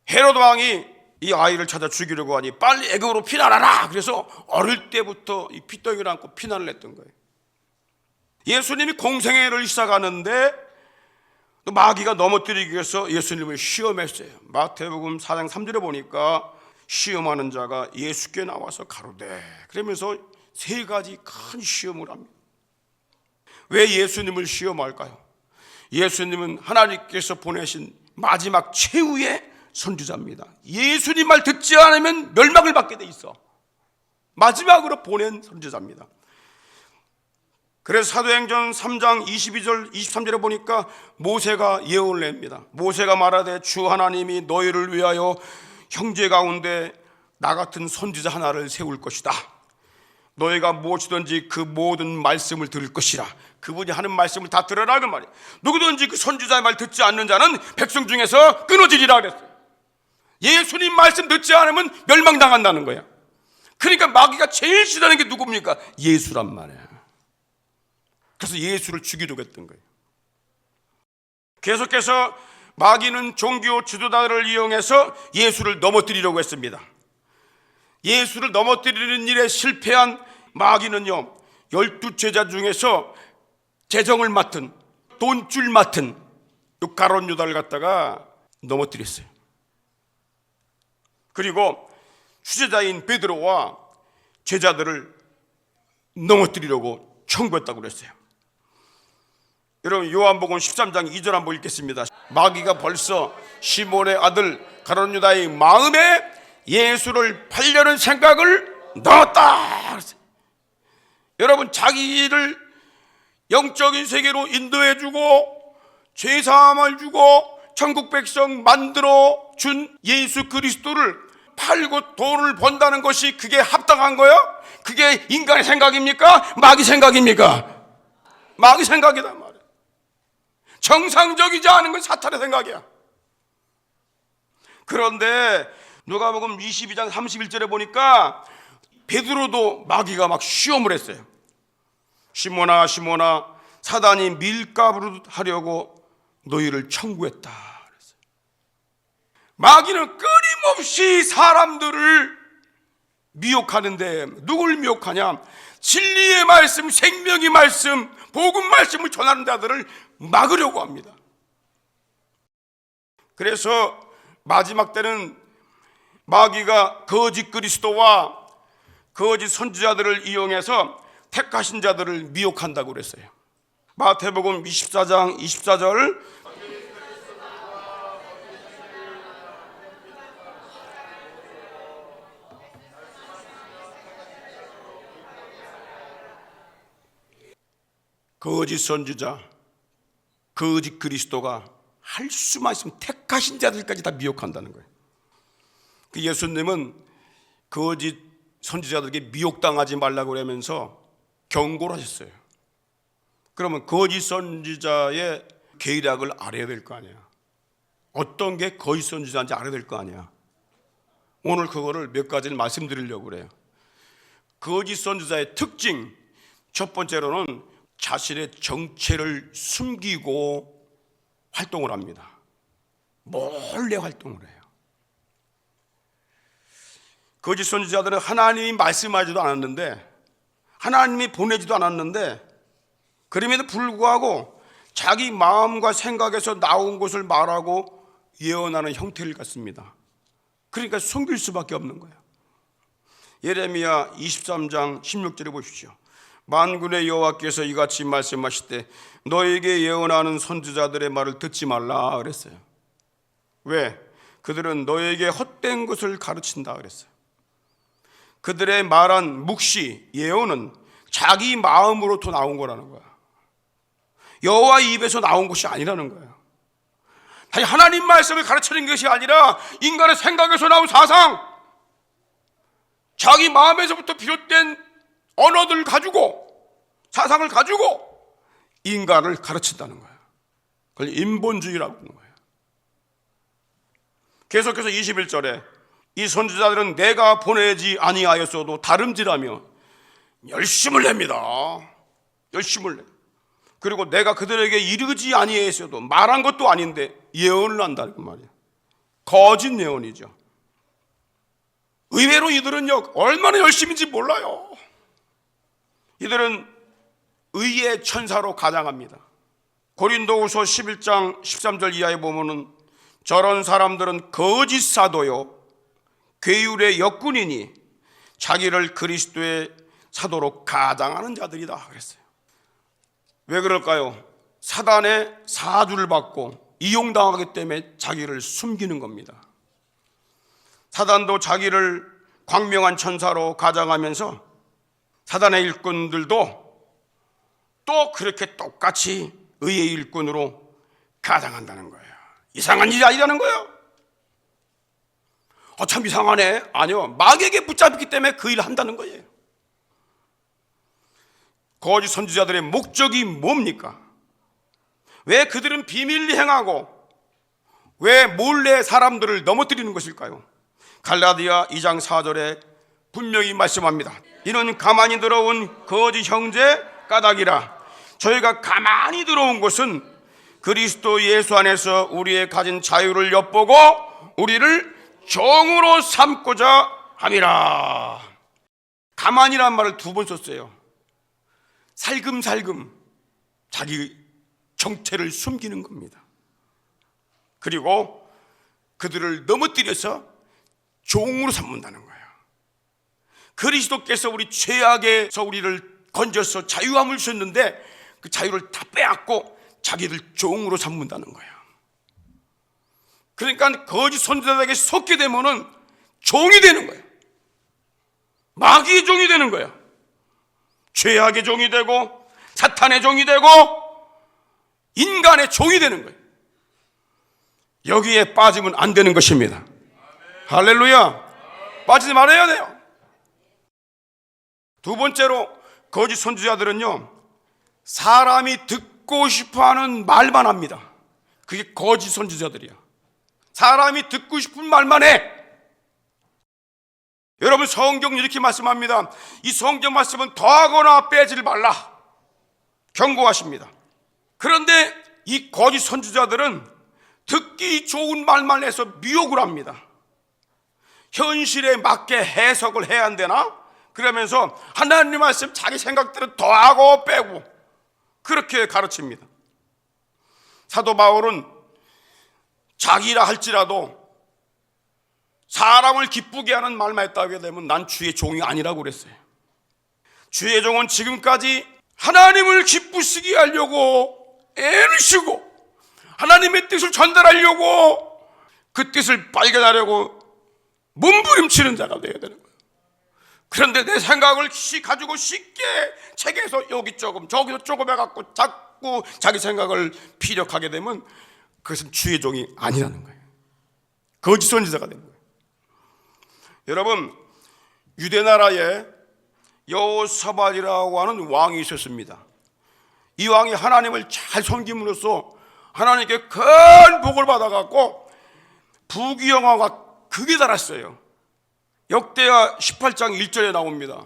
헤로드 왕이 이 아이를 찾아 죽이려고 하니 빨리 애굽으로 피난하라. 그래서 어릴 때부터 이 핏덩이를 안고 피난을 했던 거예요. 예수님이 공생애를 시작하는데 또 마귀가 넘어뜨리기 위해서 예수님을 시험했어요. 마태복음 4장 3절에 보니까 시험하는 자가 예수께 나와서 가로되, 그러면서 3가지 큰 시험을 합니다. 왜 예수님을 시험할까요? 예수님은 하나님께서 보내신 마지막 최후의 선지자입니다. 예수님 말 듣지 않으면 멸망을 받게 돼 있어. 마지막으로 보낸 선지자입니다. 그래서 사도행전 3장 22절 23절에 보니까 모세가 예언을 냅니다. 모세가 말하되 주 하나님이 너희를 위하여 형제 가운데 나 같은 선지자 하나를 세울 것이다. 너희가 무엇이든지 그 모든 말씀을 들을 것이라. 그분이 하는 말씀을 다 들으라 그 말이에요. 누구든지 그 선지자의 말 듣지 않는 자는 백성 중에서 끊어지리라 그랬어요. 예수님 말씀 듣지 않으면 멸망당한다는 거야. 그러니까 마귀가 제일 싫어하는 게 누굽니까? 예수란 말이야. 그래서 예수를 죽이려고 했던 거예요. 계속해서 마귀는 종교 지도자들을 이용해서 예수를 넘어뜨리려고 했습니다. 예수를 넘어뜨리는 일에 실패한 마귀는요, 12제자 중에서 재정을 맡은, 돈줄 맡은 가룟 유다를 갖다가 넘어뜨렸어요. 그리고 수제자인 베드로와 제자들을 넘어뜨리려고 청구했다고 그랬어요. 여러분 요한복음 13장 2절 한번 읽겠습니다. 마귀가 벌써 시몬의 아들 가룟 유다의 마음에 예수를 팔려는 생각을 넣었다. 여러분, 자기를 영적인 세계로 인도해주고 죄사함을 주고 천국 백성 만들어 준 예수 그리스도를 팔고 돈을 번다는 것이 그게 합당한 거야? 그게 인간의 생각입니까? 마귀 생각입니까? 마귀 생각이다 말이야. 정상적이지 않은 건 사탄의 생각이야. 그런데 누가복음 22장 31절에 보니까 베드로도 마귀가 막 시험을 했어요. 시몬아 시몬아, 사단이 밀가부를 하려고 너희를 청구했다. 마귀는 끊임없이 사람들을 미혹하는데, 누굴 미혹하냐? 진리의 말씀, 생명의 말씀, 복음 말씀을 전하는 자들을 막으려고 합니다. 그래서 마지막 때는 마귀가 거짓 그리스도와 거짓 선지자들을 이용해서 택하신 자들을 미혹한다고 그랬어요. 마태복음 24장 24절, 거짓 선지자, 거짓 그리스도가 할 수만 있으면 택하신 자들까지 다 미혹한다는 거예요. 그 예수님은 거짓 선지자들에게 미혹당하지 말라고 그러면서 경고를 하셨어요. 그러면 거짓 선지자의 계략을 알아야 될 거 아니야. 어떤 게 거짓 선지자인지 알아야 될 거 아니야. 오늘 그거를 몇 가지를 말씀드리려고 그래요. 거짓 선지자의 특징, 첫 번째로는 자신의 정체를 숨기고 활동을 합니다. 몰래 활동을 해요. 거짓 선지자들은 하나님이 말씀하지도 않았는데, 하나님이 보내지도 않았는데, 그럼에도 불구하고 자기 마음과 생각에서 나온 것을 말하고 예언하는 형태를 갖습니다. 그러니까 숨길 수밖에 없는 거예요. 예레미야 23장 16절에 보십시오. 만군의 여호와께서 이같이 말씀하시되 너에게 예언하는 선지자들의 말을 듣지 말라 그랬어요. 왜? 그들은 너에게 헛된 것을 가르친다 그랬어요. 그들의 말한 묵시, 예언은 자기 마음으로부터 나온 거라는 거야. 여호와 입에서 나온 것이 아니라는 거야. 다시 하나님 말씀을 가르치는 것이 아니라 인간의 생각에서 나온 사상, 자기 마음에서부터 비롯된 언어들 가지고, 사상을 가지고 인간을 가르친다는 거야. 그걸 인본주의라고 하는 거야. 계속해서 21절에 이 선지자들은 내가 보내지 아니하였어도 다름질하며 열심을 냅니다. 열심을 내. 그리고 내가 그들에게 이르지 아니하였어도 말한 것도 아닌데 예언을 한다는 말이야. 거짓 예언이죠. 의외로 이들은요, 얼마나 열심인지 몰라요. 이들은 의의 천사로 가장합니다. 고린도후서 11장 13절 이하에 보면은 저런 사람들은 거짓 사도요 괴율의 역군이니 자기를 그리스도의 사도로 가장하는 자들이다 그랬어요. 왜 그럴까요? 사단의 사주를 받고 이용당하기 때문에 자기를 숨기는 겁니다. 사단도 자기를 광명한 천사로 가장하면서 사단의 일꾼들도 또 그렇게 똑같이 의의 일꾼으로 가장한다는 거예요. 이상한 일이 아니라는 거예요. 참 이상하네. 아니요, 마귀에게 붙잡혔기 때문에 그 일을 한다는 거예요. 거짓 선지자들의 목적이 뭡니까? 왜 그들은 비밀리 행하고 왜 몰래 사람들을 넘어뜨리는 것일까요? 갈라디아 2장 4절에 분명히 말씀합니다. 이는 가만히 들어온 거짓 형제 까닭이라. 저희가 가만히 들어온 것은 그리스도 예수 안에서 우리의 가진 자유를 엿보고 우리를 종으로 삼고자 함이라. 가만히란 말을 2번 썼어요. 살금살금 자기 정체를 숨기는 겁니다. 그리고 그들을 넘어뜨려서 종으로 삼는다는 거예요. 그리스도께서 우리 죄악에서 우리를 건져서 자유함을 주셨는데 그 자유를 다 빼앗고 자기들 종으로 삼는다는 거예요. 그러니까 거짓 선지자들에게 속게 되면은 종이 되는 거예요. 마귀의 종이 되는 거예요. 죄악의 종이 되고 사탄의 종이 되고 인간의 종이 되는 거예요. 여기에 빠지면 안 되는 것입니다. 할렐루야. 빠지지 말아야 돼요. 두 번째로 거짓 선지자들은요, 사람이 듣고 싶어하는 말만 합니다. 그게 거짓 선지자들이야. 사람이 듣고 싶은 말만 해. 여러분, 성경 이렇게 말씀합니다. 이 성경 말씀은 더하거나 빼지를 말라 경고하십니다. 그런데 이 거짓 선지자들은 듣기 좋은 말만 해서 미혹을 합니다. 현실에 맞게 해석을 해야 안 되나? 그러면서 하나님 말씀 자기 생각대로 더하고 빼고 그렇게 가르칩니다. 사도 바울은 자기라 할지라도 사람을 기쁘게 하는 말만 했다게 되면 난 주의 종이 아니라고 그랬어요. 주의 종은 지금까지 하나님을 기쁘시게 하려고 애를 쓰고 하나님의 뜻을 전달하려고 그 뜻을 발견하려고 몸부림치는 자가 되어야 되는 거예요. 그런데 내 생각을 가지고 쉽게 책에서 여기 조금 저기서 조금 해갖고 자꾸 자기 생각을 피력하게 되면 그것은 주의 종이 아니라는 거예요. 거짓 선지자가 되는 거예요. 여러분, 유대 나라에 여호사밧이라고 하는 왕이 있었습니다. 이 왕이 하나님을 잘 섬김으로써 하나님께 큰 복을 받아갖고 부귀영화가 극에 달았어요. 역대하 18장 1절에 나옵니다.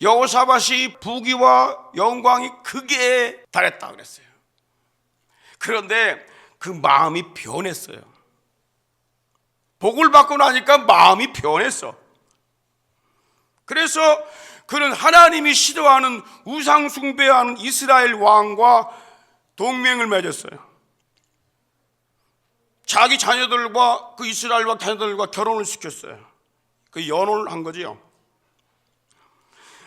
여호사밧이 부귀와 영광이 극에 달했다 그랬어요. 그런데 그 마음이 변했어요. 복을 받고 나니까 마음이 변했어. 그래서 그는 하나님이 싫어하는 우상 숭배하는 이스라엘 왕과 동맹을 맺었어요. 자기 자녀들과 그 이스라엘과 자녀들과 결혼을 시켰어요. 그 연혼을 한 거지요.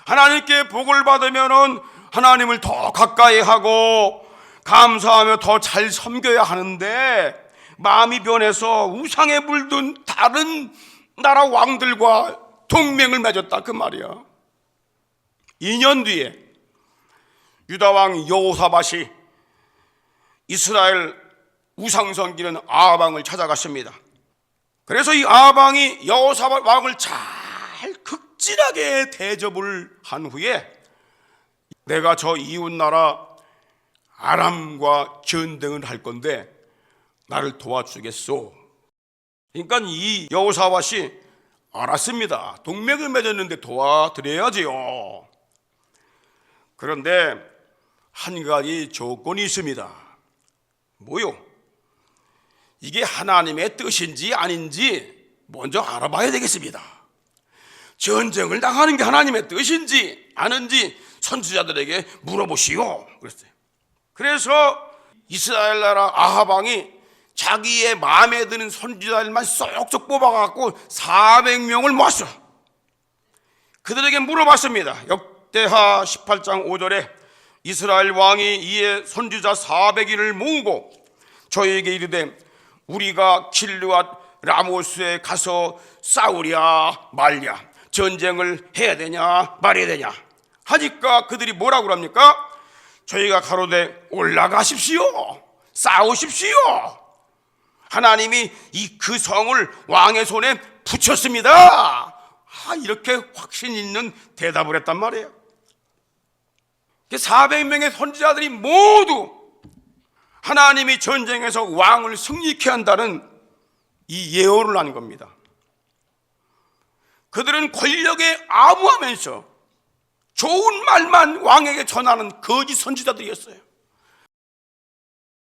하나님께 복을 받으면은 하나님을 더 가까이 하고 감사하며 더 잘 섬겨야 하는데 마음이 변해서 우상에 물든 다른 나라 왕들과 동맹을 맺었다 그 말이야. 2년 뒤에 유다 왕 여호사밧이 이스라엘 우상 섬기는 아합왕을 찾아갔습니다. 그래서 이 아합왕이 여호사밧 왕을 잘 극진하게 대접을 한 후에 내가 저 이웃나라 아람과 전쟁을 할 건데 나를 도와주겠소. 그러니까 이 여호사밧이 알았습니다. 동맹을 맺었는데 도와드려야지요. 그런데 한 가지 조건이 있습니다. 뭐요? 이게 하나님의 뜻인지 아닌지 먼저 알아봐야 되겠습니다. 전쟁을 나가는 게 하나님의 뜻인지 아닌지 선지자들에게 물어보시오 그랬어요. 그래서 이스라엘 나라 아합 왕이 자기의 마음에 드는 선지자들만 쏙쏙 뽑아갖고 400명을 모았어. 그들에게 물어봤습니다. 역대하 18장 5절에 이스라엘 왕이 이에 선지자 400인을 모으고 저에게 이르되 우리가 길르앗 라모스에 가서 싸우랴 말랴, 전쟁을 해야 되냐 말아야 되냐 하니까 그들이 뭐라고 합니까? 저희가 가로되 올라가십시오, 싸우십시오. 하나님이 그 성을 왕의 손에 붙였습니다. 이렇게 확신 있는 대답을 했단 말이에요. 400명의 선지자들이 모두 하나님이 전쟁에서 왕을 승리케 한다는 이 예언을 한 겁니다. 그들은 권력에 아부하면서 좋은 말만 왕에게 전하는 거짓 선지자들이었어요.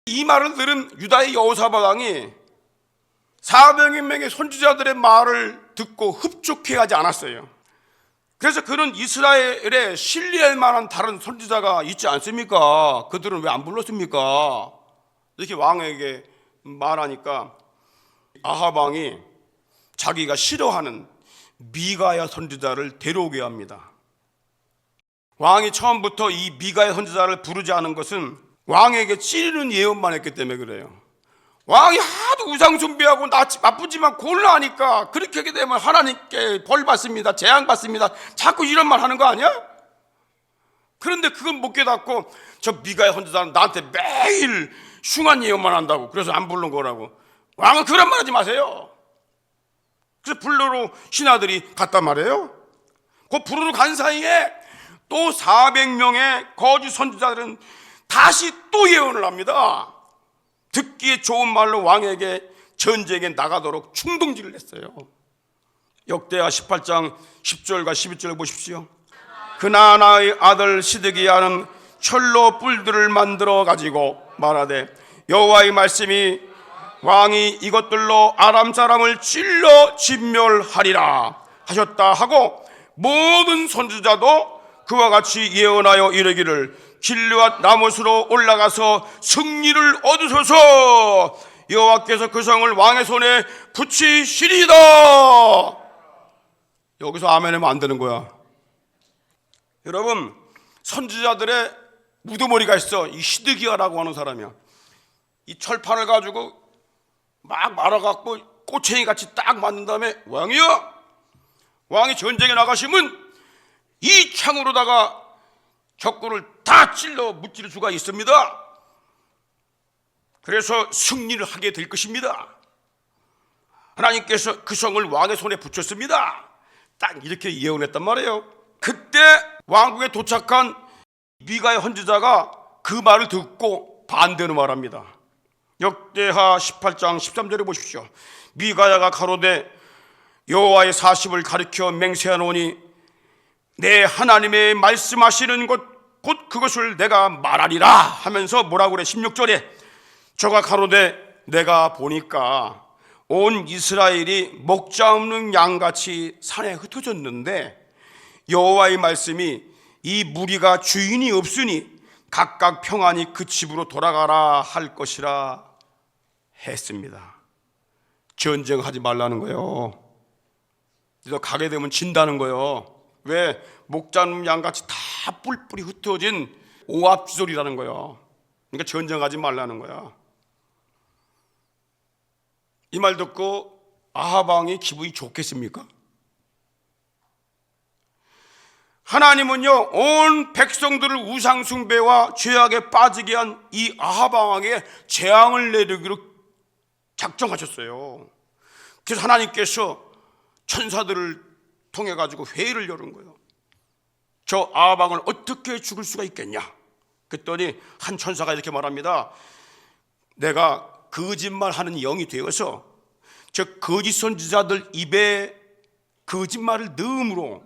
이 말을 들은 유다의 여호사밧 왕이 400명의 선지자들의 말을 듣고 흡족해하지 않았어요. 그래서 그는 이스라엘에 신뢰할 만한 다른 선지자가 있지 않습니까? 그들은 왜 안 불렀습니까? 이렇게 왕에게 말하니까 아합 왕이 자기가 싫어하는 미가야 선지자를 데려오게 합니다. 왕이 처음부터 이 미가야 선지자를 부르지 않은 것은 왕에게 찌르는 예언만 했기 때문에 그래요. 왕이 하도 우상숭배하고 나쁘지만 곤란하니까 그렇게 하게 되면 하나님께 벌 받습니다, 재앙 받습니다, 자꾸 이런 말 하는 거 아니야? 그런데 그건 못 깨닫고 저 미가야 선지자는 나한테 매일 흉한 예언만 한다고, 그래서 안 부른 거라고. 왕은 그런 말 하지 마세요. 그래서 불러로 신하들이 갔단 말이에요. 그 부르러 간 사이에 또 400명의 거짓 선지자들은 다시 또 예언을 합니다. 듣기에 좋은 말로 왕에게 전쟁에 나가도록 충동질을 했어요. 역대하 18장 10절과 11절을 보십시오. 그나나의 아들 시드기야는 철로 뿔들을 만들어 가지고 말하되 여호와의 말씀이 왕이 이것들로 아람 사람을 찔러 진멸하리라 하셨다 하고, 모든 선지자도 그와 같이 예언하여 이르기를 길르앗 라못으로 올라가서 승리를 얻으소서, 여호와께서 그 성을 왕의 손에 붙이시리이다. 여기서 아멘하면 안 되는 거야. 여러분, 선지자들의 무드머리가 있어. 이 시드기야라고 하는 사람이야. 이 철판을 가지고 막 말아갖고 꼬챙이 같이 딱 만든 다음에 왕이여, 왕이 전쟁에 나가시면 이 창으로다가 적군을 다 찔러 무찌를 수가 있습니다. 그래서 승리를 하게 될 것입니다. 하나님께서 그 성을 왕의 손에 붙였습니다. 딱 이렇게 예언했단 말이에요. 그때 왕국에 도착한 미가의 선지자가 그 말을 듣고 반대로 말합니다. 역대하 18장 13절에 보십시오. 미가야가 가로되 여호와의 사십을 가리켜 맹세하노니 내 하나님의 말씀하시는 것 곧 그것을 내가 말하리라 하면서 뭐라고 그래? 16절에 저가 가로되 내가 보니까 온 이스라엘이 목자 없는 양같이 산에 흩어졌는데 여호와의 말씀이 이 무리가 주인이 없으니 각각 평안히 그 집으로 돌아가라 할 것이라 했습니다. 전쟁하지 말라는 거예요. 그래서 가게 되면 진다는 거예요. 왜? 목자 없는 양같이 다 뿔뿔이 흩어진 오합지졸이라는 거예요. 그러니까 전쟁하지 말라는 거야. 이 말 듣고 아합 왕이 기분이 좋겠습니까? 하나님은요, 온 백성들을 우상 숭배와 죄악에 빠지게 한 이 아합 왕에게 재앙을 내리기로 작정하셨어요. 그래서 하나님께서 천사들을 통해 가지고 회의를 열은 거예요. 저 아합 왕을 어떻게 죽을 수가 있겠냐? 그랬더니 한 천사가 이렇게 말합니다. 내가 거짓말하는 영이 되어서 저 거짓 선지자들 입에 거짓말을 넣음으로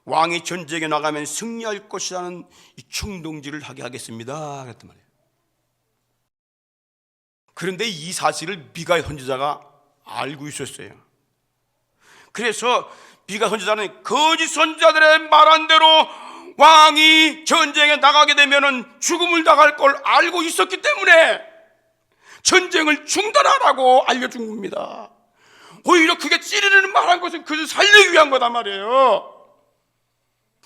왕이 전쟁에 나가면 승리할 것이라는 이 충동질을 하게 하겠습니다. 그랬단 말이에요. 그런데 이 사실을 미가 선지자가 알고 있었어요. 그래서 미가 선지자는 거짓 선지자들의 말한 대로 왕이 전쟁에 나가게 되면 죽음을 당할 걸 알고 있었기 때문에 전쟁을 중단하라고 알려준 겁니다. 오히려 그게 찌르는 말한 것은 그를 살리기 위한 거단 말이에요.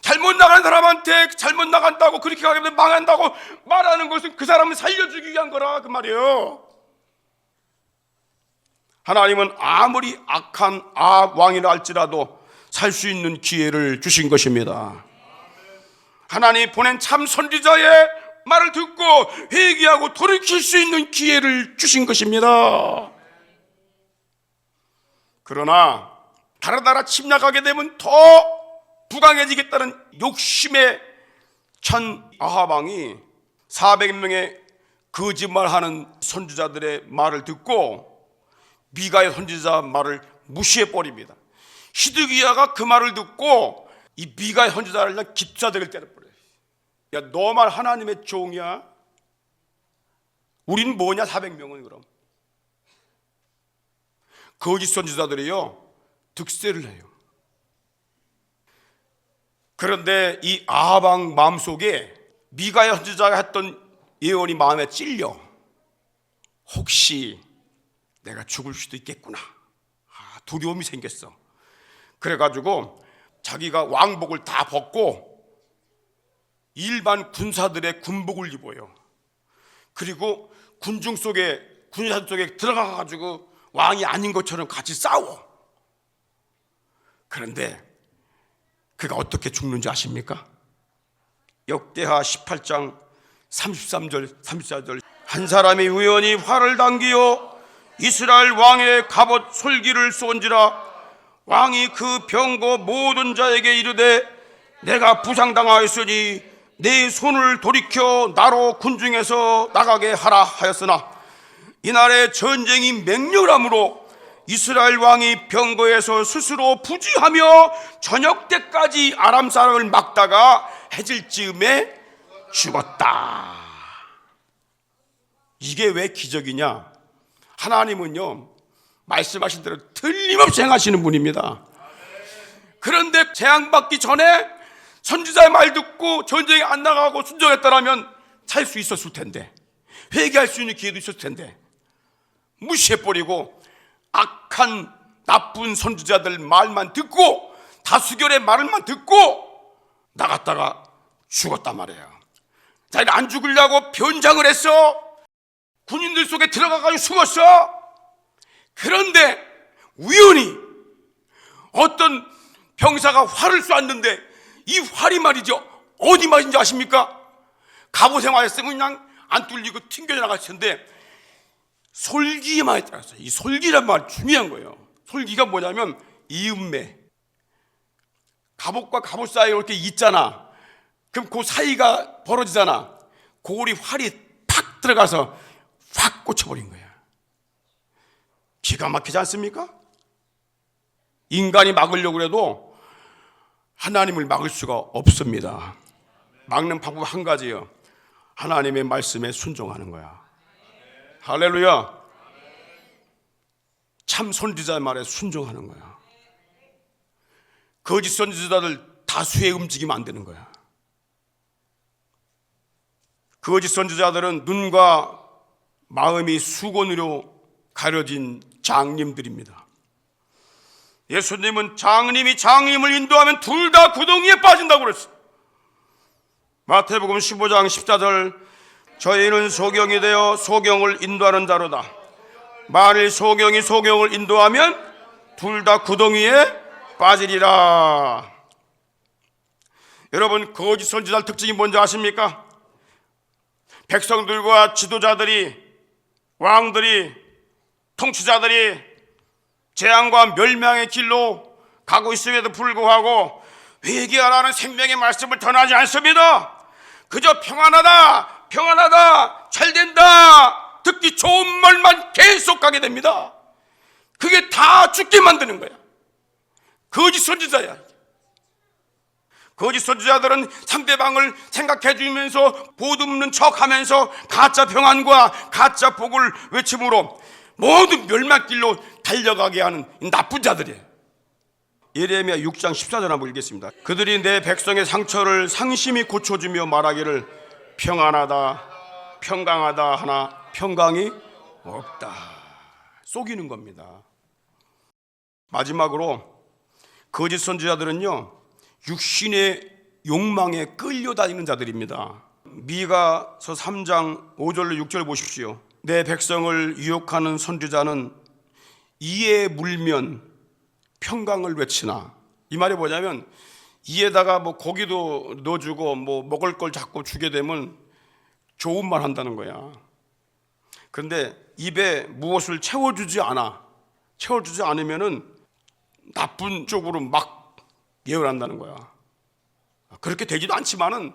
잘못 나간 사람한테 잘못 나간다고, 그렇게 가게 되면 망한다고 말하는 것은 그 사람을 살려주기 위한 거라 그 말이에요. 하나님은 아무리 악한 아합 왕이라 할지라도 살 수 있는 기회를 주신 것입니다. 하나님 보낸 참 선지자의 말을 듣고 회개하고 돌이킬 수 있는 기회를 주신 것입니다. 그러나 다른 나라 침략하게 되면 더 부강해지겠다는 욕심에 찬 아합 왕이 400명의 거짓말하는 선지자들의 말을 듣고 미가의 선지자 말을 무시해버립니다. 시드기야가 그 말을 듣고 이 미가의 선지자를 그냥 깁사대를 때려버려요. 야, 너만 하나님의 종이야? 우리는 뭐냐? 400명은 그럼. 거짓 선지자들이요 득세를 해요. 그런데 이 아합 왕 마음속에 미가의 선지자가 했던 예언이 마음에 찔려. 혹시 내가 죽을 수도 있겠구나. 두려움이 생겼어. 그래가지고 자기가 왕복을 다 벗고 일반 군사들의 군복을 입어요. 그리고 군중 속에 군사들 속에 들어가가지고 왕이 아닌 것처럼 같이 싸워. 그런데 그가 어떻게 죽는지 아십니까? 역대하 18장 33절 34절 한 사람이 우연히 활을 당기어 이스라엘 왕의 갑옷 솔기를 쏜지라 왕이 그 병거 모든 자에게 이르되 내가 부상당하였으니 내 손을 돌이켜 나로 군중에서 나가게 하라 하였으나 이날에 전쟁이 맹렬함으로 이스라엘 왕이 병거에서 스스로 부지하며 저녁 때까지 아람 사람을 막다가 해질 즈음에 죽었다. 이게 왜 기적이냐? 하나님은요 말씀하신 대로 틀림없이 행하시는 분입니다. 그런데 재앙받기 전에 선지자의 말 듣고 전쟁에 안 나가고 순종했다라면 살 수 있었을 텐데, 회개할 수 있는 기회도 있었을 텐데 무시해버리고 악한 나쁜 선지자들 말만 듣고 다수결의 말만 듣고 나갔다가 죽었단 말이에요. 자기는 안 죽으려고 변장을 했어. 군인들 속에 들어가가지고 숨었어. 그런데 우연히 어떤 병사가 활을 쐈는데 이 활이 말이죠 어디 맞은지 아십니까? 갑옷 생활했으면 그냥 안 뚫리고 튕겨 나갔을 텐데 솔기에 많이 따랐어요. 이 솔기란 말 중요한 거예요. 솔기가 뭐냐면 이음매, 갑옷과 갑옷 사이에 이렇게 있잖아. 그럼 그 사이가 벌어지잖아. 그골이 활이 팍 들어가서 확 꽂혀버린 거야. 기가 막히지 않습니까? 인간이 막으려고 해도 하나님을 막을 수가 없습니다. 막는 방법 한 가지요. 하나님의 말씀에 순종하는 거야. 할렐루야. 참 선지자의 말에 순종하는 거야. 거짓 선지자들 다수의 움직이면 안 되는 거야. 거짓 선지자들은 눈과 마음이 수건으로 가려진 장님들입니다. 예수님은 장님이 장님을 인도하면 둘 다 구덩이에 빠진다고 그랬어요. 마태복음 15장 14절 저희는 소경이 되어 소경을 인도하는 자로다. 만일 소경이 소경을 인도하면 둘 다 구덩이에 빠지리라. 여러분, 거짓 선지자의 특징이 뭔지 아십니까? 백성들과 지도자들이, 왕들이, 통치자들이 재앙과 멸망의 길로 가고 있음에도 불구하고 회개하라는 생명의 말씀을 전하지 않습니다. 그저 평안하다, 평안하다, 잘된다, 듣기 좋은 말만 계속 가게 됩니다. 그게 다 죽게 만드는 거야. 거짓 선지자야. 거짓 선지자들은 상대방을 생각해 주면서 보듬는 척하면서 가짜 평안과 가짜 복을 외침으로 모든 멸망길로 달려가게 하는 나쁜 자들이에요. 예레미야 6장 14절 한번 읽겠습니다. 그들이 내 백성의 상처를 상심히 고쳐주며 말하기를 평안하다, 평강하다 하나 평강이 없다. 속이는 겁니다. 마지막으로 거짓 선지자들은요 육신의 욕망에 끌려다니는 자들입니다. 미가서 3장 5절로 6절 보십시오. 내 백성을 유혹하는 선지자는 이에 물면 평강을 외치나. 이 말이 뭐냐면 이에다가 뭐 고기도 넣어주고 뭐 먹을 걸 자꾸 주게 되면 좋은 말 한다는 거야. 그런데 입에 무엇을 채워주지 않으면은 나쁜 쪽으로 막 예언한다는 거야. 그렇게 되지도 않지만은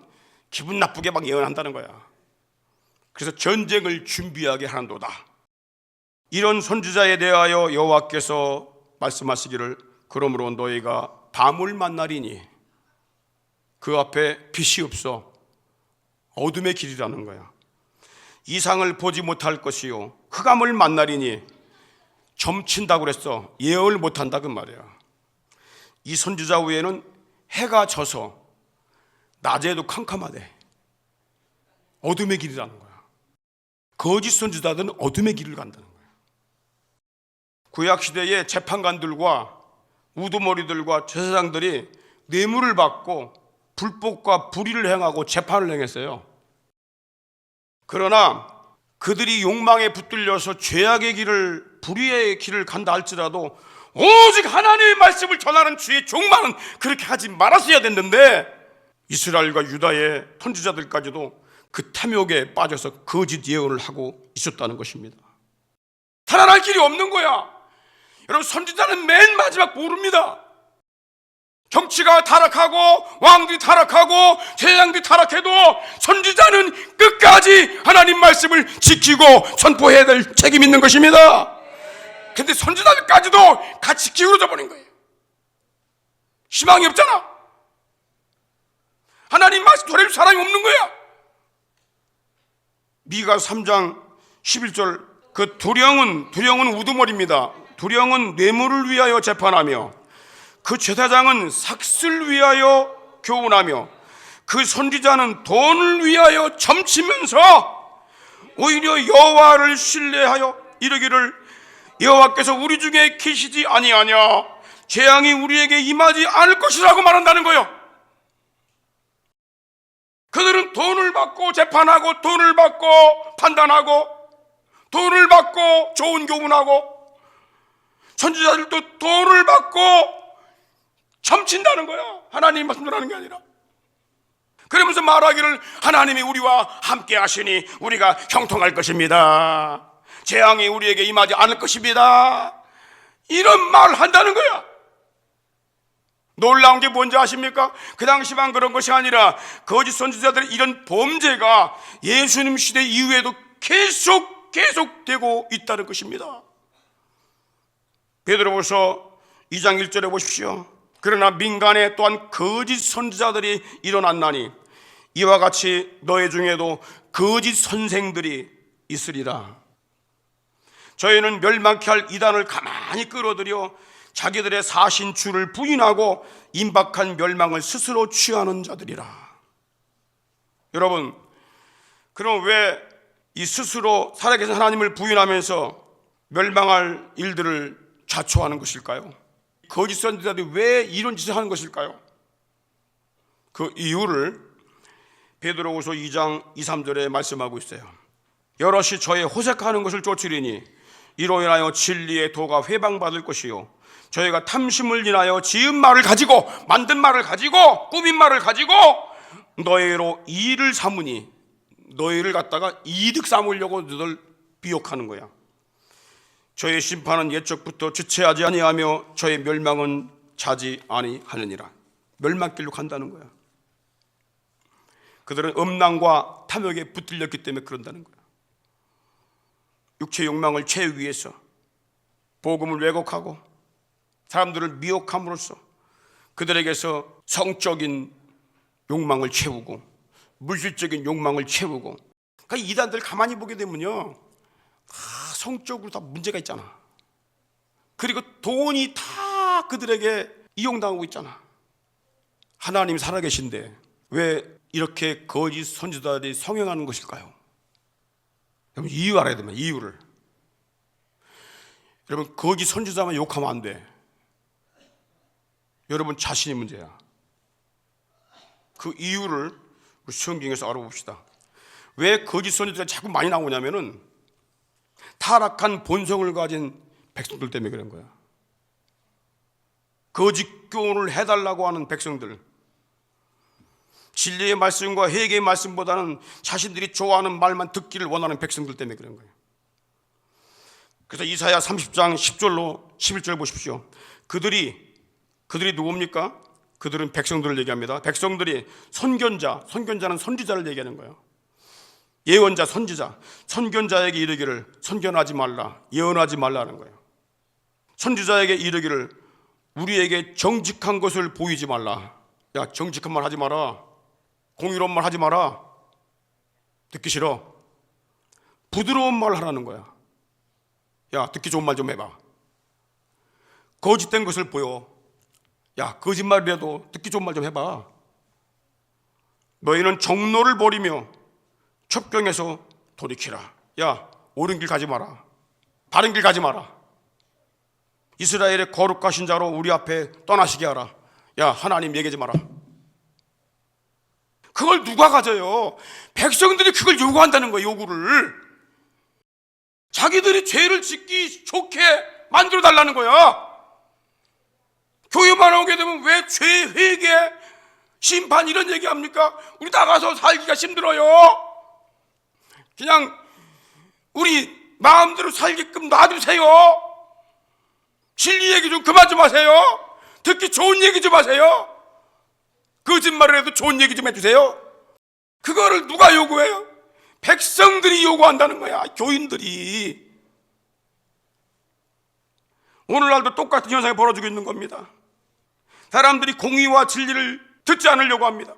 기분 나쁘게 막 예언한다는 거야. 그래서 전쟁을 준비하게 하는도다. 이런 선지자에 대하여 여호와께서 말씀하시기를 그러므로 너희가 밤을 만나리니 그 앞에 빛이 없어 어둠의 길이라는 거야. 이상을 보지 못할 것이요 흑암을 만나리니 점친다고 그랬어. 예언을 못한다 그 말이야. 이 선지자 후에는 해가 져서 낮에도 캄캄하대. 어둠의 길이라는 거야. 거짓 선지자들은 어둠의 길을 간다는 거야. 구약시대의 재판관들과 우두머리들과 제사장들이 뇌물을 받고 불법과 불의를 행하고 재판을 행했어요. 그러나 그들이 욕망에 붙들려서 죄악의 길을, 불의의 길을 간다 할지라도 오직 하나님의 말씀을 전하는 주의 종만은 그렇게 하지 말았어야 됐는데, 이스라엘과 유다의 선지자들까지도 그 탐욕에 빠져서 거짓 예언을 하고 있었다는 것입니다. 살아날 길이 없는 거야. 여러분, 선지자는 맨 마지막 모릅니다. 정치가 타락하고 왕들이 타락하고 제왕들이 타락해도 선지자는 끝까지 하나님 말씀을 지키고 선포해야 될 책임이 있는 것입니다. 근데 선지자들까지도 같이 기울어져 버린 거예요. 희망이 없잖아. 하나님 말씀 돌아줄 사람이 없는 거야. 미가 3장 11절, 그 두령은 우두머리입니다. 두령은 뇌물을 위하여 재판하며 그 제사장은 삭슬 위하여 교훈하며 그 선지자는 돈을 위하여 점치면서 오히려 여호와를 신뢰하여 이르기를 여호와께서 우리 중에 계시지 아니하냐, 재앙이 우리에게 임하지 않을 것이라고 말한다는 거예요. 그들은 돈을 받고 재판하고, 돈을 받고 판단하고, 돈을 받고 좋은 교훈하고, 선지자들도 돈을 받고 점친다는 거야. 하나님 말씀 전하는 게 아니라. 그러면서 말하기를 하나님이 우리와 함께 하시니 우리가 형통할 것입니다. 재앙이 우리에게 임하지 않을 것입니다. 이런 말을 한다는 거야. 놀라운 게 뭔지 아십니까? 그 당시만 그런 것이 아니라 거짓 선지자들의 이런 범죄가 예수님 시대 이후에도 계속되고 있다는 것입니다. 베드로후서 2장 1절에 보십시오. 그러나 민간에 또한 거짓 선지자들이 일어났나니 이와 같이 너희 중에도 거짓 선생들이 있으리라. 저희는 멸망케 할 이단을 가만히 끌어들여 자기들의 사신주를 부인하고 임박한 멸망을 스스로 취하는 자들이라. 여러분, 그럼 왜 이 스스로 살아계신 하나님을 부인하면서 멸망할 일들을 자초하는 것일까요? 거짓 선지자들이 왜 이런 짓을 하는 것일까요? 그 이유를 베드로후서 2장 2, 3절에 말씀하고 있어요. 여럿이 저의 호색하는 것을 쫓으리니 이로 인하여 진리의 도가 회방받을 것이요 저희가 탐심을 인하여 지은 말을 가지고, 만든 말을 가지고, 꾸민 말을 가지고 너희로 이를 삼으니, 너희를 갖다가 이득 삼으려고 너희들 비욕하는 거야. 저의 심판은 옛적부터 주체하지 아니하며 저의 멸망은 자지 아니하느니라. 멸망길로 간다는 거야. 그들은 음란과 탐욕에 붙들렸기 때문에 그런다는 거야. 육체 욕망을 채우기 위해서 복음을 왜곡하고 사람들을 미혹함으로써 그들에게서 성적인 욕망을 채우고 물질적인 욕망을 채우고, 그러니까 이단들 가만히 보게 되면요, 성적으로 다 문제가 있잖아. 그리고 돈이 다 그들에게 이용당하고 있잖아. 하나님이 살아계신데 왜 이렇게 거짓 선지자들이 성행하는 것일까요? 여러분, 이유 알아야 됩니다. 이유를. 여러분, 거짓 선지자만 욕하면 안 돼. 여러분 자신이 문제야. 그 이유를 우리 성경에서 알아봅시다. 왜 거짓 선지자들이 자꾸 많이 나오냐면은 타락한 본성을 가진 백성들 때문에 그런 거야. 거짓 교훈을 해달라고 하는 백성들, 진리의 말씀과 회개의 말씀보다는 자신들이 좋아하는 말만 듣기를 원하는 백성들 때문에 그런 거예요. 그래서 이사야 30장 10절로 11절 보십시오. 그들이 누굽니까? 그들은 백성들을 얘기합니다. 백성들이 선견자는 선지자를 얘기하는 거예요. 예언자, 선지자, 선견자에게 이르기를 선견하지 말라, 예언하지 말라는 거예요. 선지자에게 이르기를 우리에게 정직한 것을 보이지 말라. 야, 정직한 말 하지 마라. 공의로운 말 하지 마라. 듣기 싫어. 부드러운 말 하라는 거야. 야, 듣기 좋은 말 좀 해봐. 거짓된 것을 보여. 야, 거짓말이라도 듣기 좋은 말 좀 해봐. 너희는 정로를 버리며 첩경에서 돌이키라. 야, 옳은 길 가지 마라. 바른 길 가지 마라. 이스라엘의 거룩하신 자로 우리 앞에 떠나시게 하라. 야, 하나님 얘기하지 마라. 그걸 누가 가져요? 백성들이 그걸 요구한다는 거예요. 요구를. 자기들이 죄를 짓기 좋게 만들어 달라는 거야. 교회만 오게 되면 왜 죄 회개, 심판 이런 얘기합니까? 우리 나가서 살기가 힘들어요. 그냥 우리 마음대로 살게끔 놔두세요. 진리 얘기 좀 그만 좀 하세요. 듣기 좋은 얘기 좀 하세요. 거짓말을 해도 좋은 얘기 좀 해주세요. 그거를 누가 요구해요? 백성들이 요구한다는 거야. 교인들이. 오늘날도 똑같은 현상이 벌어지고 있는 겁니다. 사람들이 공의와 진리를 듣지 않으려고 합니다.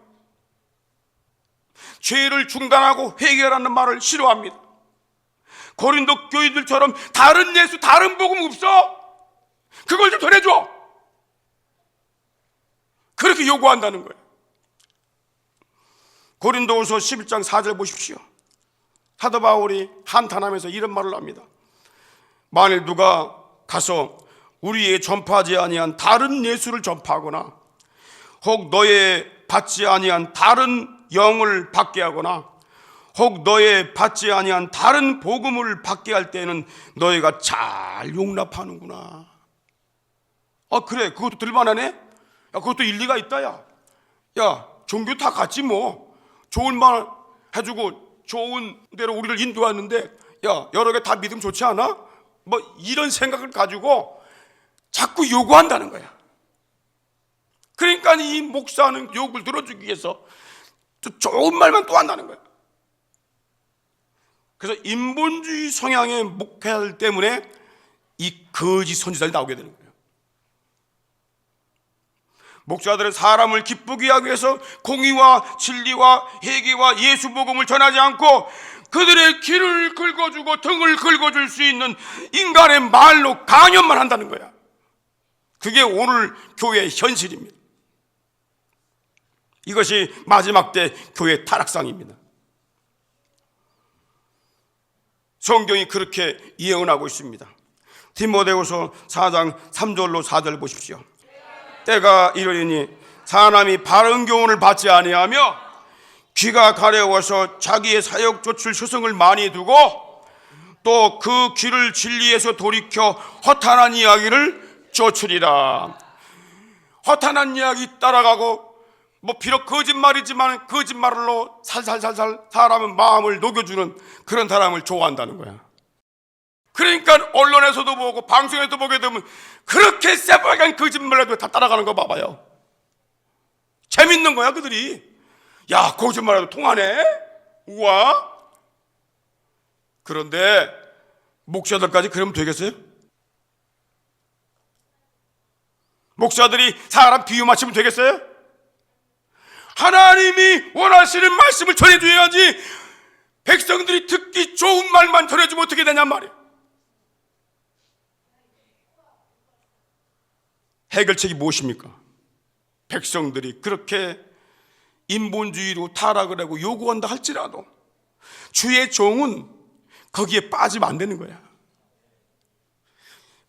죄를 중단하고 회개하라는 말을 싫어합니다. 고린도 교인들처럼 다른 예수, 다른 복음 없어? 그걸 좀 전해줘. 그렇게 요구한다는 거예요. 고린도후서 11장 4절 보십시오. 사도 바울이 한탄하면서 이런 말을 합니다. 만일 누가 가서 우리의 전파하지 아니한 다른 예수를 전파하거나 혹 너의 받지 아니한 다른 영을 받게 하거나 혹 너의 받지 아니한 다른 복음을 받게 할 때는 너희가 잘 용납하는구나. 그래, 그것도 들만하네. 야, 그것도 일리가 있다. 야, 종교 다 같지 뭐. 좋은 말 해주고 좋은 대로 우리를 인도하는데, 야, 여러 개 다 믿으면 좋지 않아? 뭐 이런 생각을 가지고 자꾸 요구한다는 거야. 그러니까 이 목사는 욕을 들어주기 위해서 좋은 말만 또 한다는 거야. 그래서 인본주의 성향의 목회자들 때문에 이 거짓 선지자들이 나오게 되는 거예요. 목사들은 사람을 기쁘게 하기 위해서 공의와 진리와 회개와 예수 복음을 전하지 않고 그들의 길을 긁어주고 등을 긁어줄 수 있는 인간의 말로 강연만 한다는 거야. 그게 오늘 교회의 현실입니다. 이것이 마지막 때 교회 타락상입니다. 성경이 그렇게 예언하고 있습니다. 디모데후서 4장 3절로 4절 보십시오. 때가 이르리니 사람이 바른 교훈을 받지 아니하며 귀가 가려워서 자기의 사역 좇을 스승을 많이 두고 또 그 귀를 진리에서 돌이켜 허탄한 이야기를 좇으리라. 허탄한 이야기 따라가고 뭐 비록 거짓말이지만 거짓말로 살살살살 사람의 마음을 녹여주는 그런 사람을 좋아한다는 거야. 그러니까 언론에서도 보고 방송에도 보게 되면 그렇게 새빨간 거짓말해도 다 따라가는 거 봐봐요. 재밌는 거야 그들이. 야, 거짓말해도 통하네. 우와. 그런데 목사들까지 그러면 되겠어요? 목사들이 사람 비유 맞추면 되겠어요? 하나님이 원하시는 말씀을 전해줘야지. 백성들이 듣기 좋은 말만 전해주면 어떻게 되냔 말이에요. 해결책이 무엇입니까? 백성들이 그렇게 인본주의로 타락을 하고 요구한다 할지라도 주의 종은 거기에 빠지면 안 되는 거야.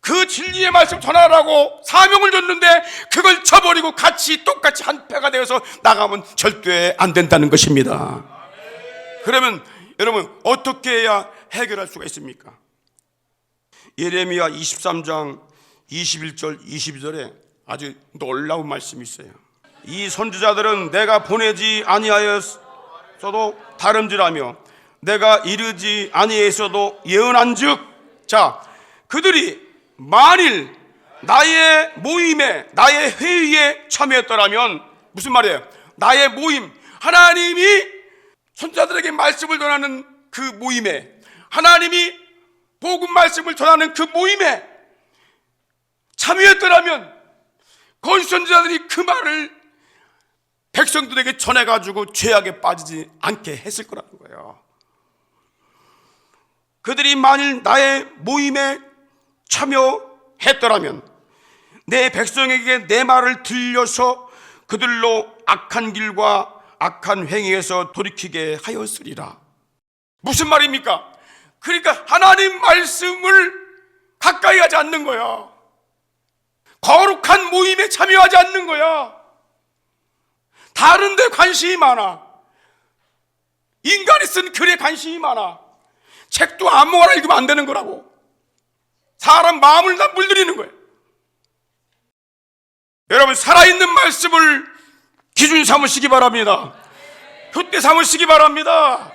그 진리의 말씀 전하라고 사명을 줬는데 그걸 쳐버리고 같이 똑같이 한 패가 되어서 나가면 절대 안 된다는 것입니다. 그러면 여러분 어떻게 해야 해결할 수가 있습니까? 예레미야 23장 21절 22절에 아주 놀라운 말씀이 있어요. 이 선지자들은 내가 보내지 아니하였어도 다름질하며 내가 이르지 아니했어도 예언한즉, 자, 그들이 만일 나의 모임에 나의 회의에 참여했더라면, 무슨 말이에요? 나의 모임, 하나님이 선지자들에게 말씀을 전하는 그 모임에, 하나님이 복음 말씀을 전하는 그 모임에 참여했더라면 거짓 선지자들이 그 말을 백성들에게 전해가지고 죄악에 빠지지 않게 했을 거라는 거예요. 그들이 만일 나의 모임에 참여했더라면 내 백성에게 내 말을 들려서 그들로 악한 길과 악한 행위에서 돌이키게 하였으리라. 무슨 말입니까? 그러니까 하나님 말씀을 가까이 하지 않는 거야. 거룩한 모임에 참여하지 않는 거야. 다른 데 관심이 많아. 인간이 쓴 글에 관심이 많아. 책도 아무거나 읽으면 안 되는 거라고. 사람 마음을 다 물들이는 거예요. 여러분, 살아있는 말씀을 기준 삼으시기 바랍니다. 푯대 삼으시기 바랍니다.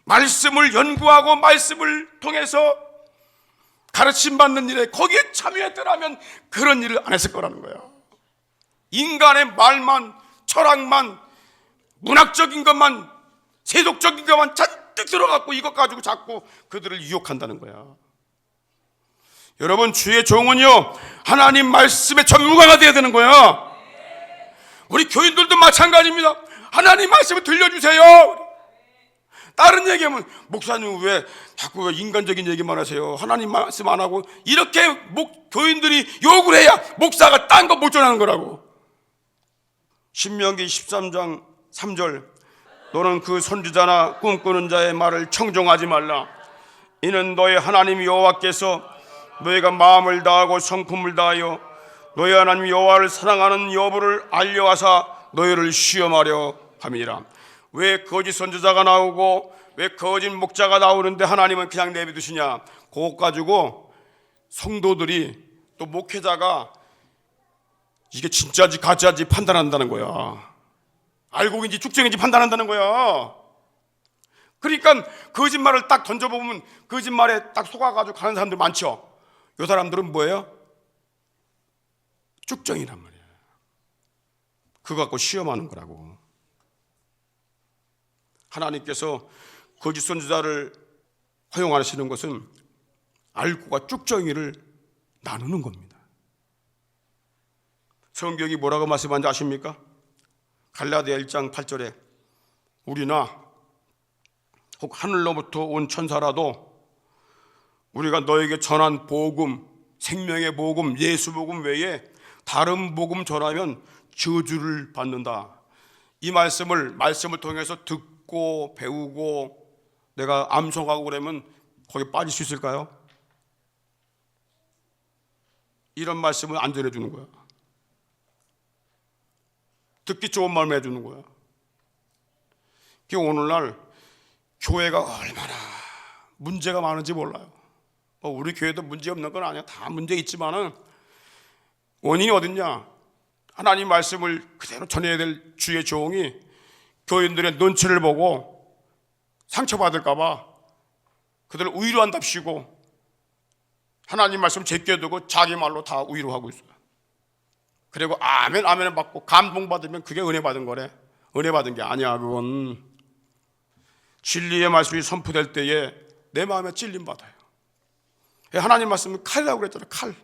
말씀을 연구하고 말씀을 통해서 가르침 받는 일에 거기에 참여했더라면 그런 일을 안 했을 거라는 거예요. 인간의 말만, 철학만, 문학적인 것만, 세속적인 것만 잔뜩 들어갖고 이것 가지고 자꾸 그들을 유혹한다는 거야. 여러분, 주의 종은요, 하나님 말씀의 전문가가 되어야 되는 거야. 우리 교인들도 마찬가지입니다. 하나님 말씀을 들려주세요. 다른 얘기하면 목사님 왜 자꾸 인간적인 얘기만 하세요? 하나님 말씀 안 하고. 이렇게 교인들이 욕을 해야 목사가 딴 거 못 전하는 거라고. 신명기 13장 3절, 너는 그 선지자나 꿈꾸는 자의 말을 청종하지 말라. 이는 너의 하나님 여호와께서 너희가 마음을 다하고 성품을 다하여 너희 하나님 여호와를 사랑하는 여부를 알려하사 너희를 시험하려 함이니라. 왜 거짓 선지자가 나오고 왜 거짓 목자가 나오는데 하나님은 그냥 내버두시냐? 그것 가지고 성도들이 또 목회자가 이게 진짜지 가짜지 판단한다는 거야. 알곡인지 쭉정인지 판단한다는 거야. 그러니까 거짓말을 딱 던져보면 거짓말에 딱 속아가지고 가는 사람들 많죠. 이 사람들은 뭐예요? 쭉정이란 말이야. 그거 갖고 시험하는 거라고. 하나님께서 거짓 선지자를 허용하시는 것은 알고가 쭉정이를 나누는 겁니다. 성경이 뭐라고 말씀하는지 아십니까? 갈라디아 1장 8절에 우리나 혹 하늘로부터 온 천사라도 우리가 너에게 전한 복음, 생명의 복음, 예수 복음 외에 다른 복음 전하면 저주를 받는다. 이 말씀을 통해서 듣고 배우고 내가 암송하고 그러면 거기 빠질 수 있을까요? 이런 말씀을 안 전해주는 거야. 듣기 좋은 말만 해주는 거야. 오늘날 교회가 얼마나 문제가 많은지 몰라요. 우리 교회도 문제 없는 건 아니야. 다 문제 있지만은 원인이 어딨냐? 하나님 말씀을 그대로 전해야 될 주의 종이 교인들의 눈치를 보고 상처받을까 봐 그들을 위로한답시고 하나님 말씀 제껴두고 자기 말로 다 위로하고 있어요. 그리고 아멘 아멘을 받고 감동받으면 그게 은혜 받은 거래. 은혜 받은 게 아니야. 그건 진리의 말씀이 선포될 때에 내 마음에 찔림 받아요. 하나님 말씀은 칼이라고 그랬잖아. 칼.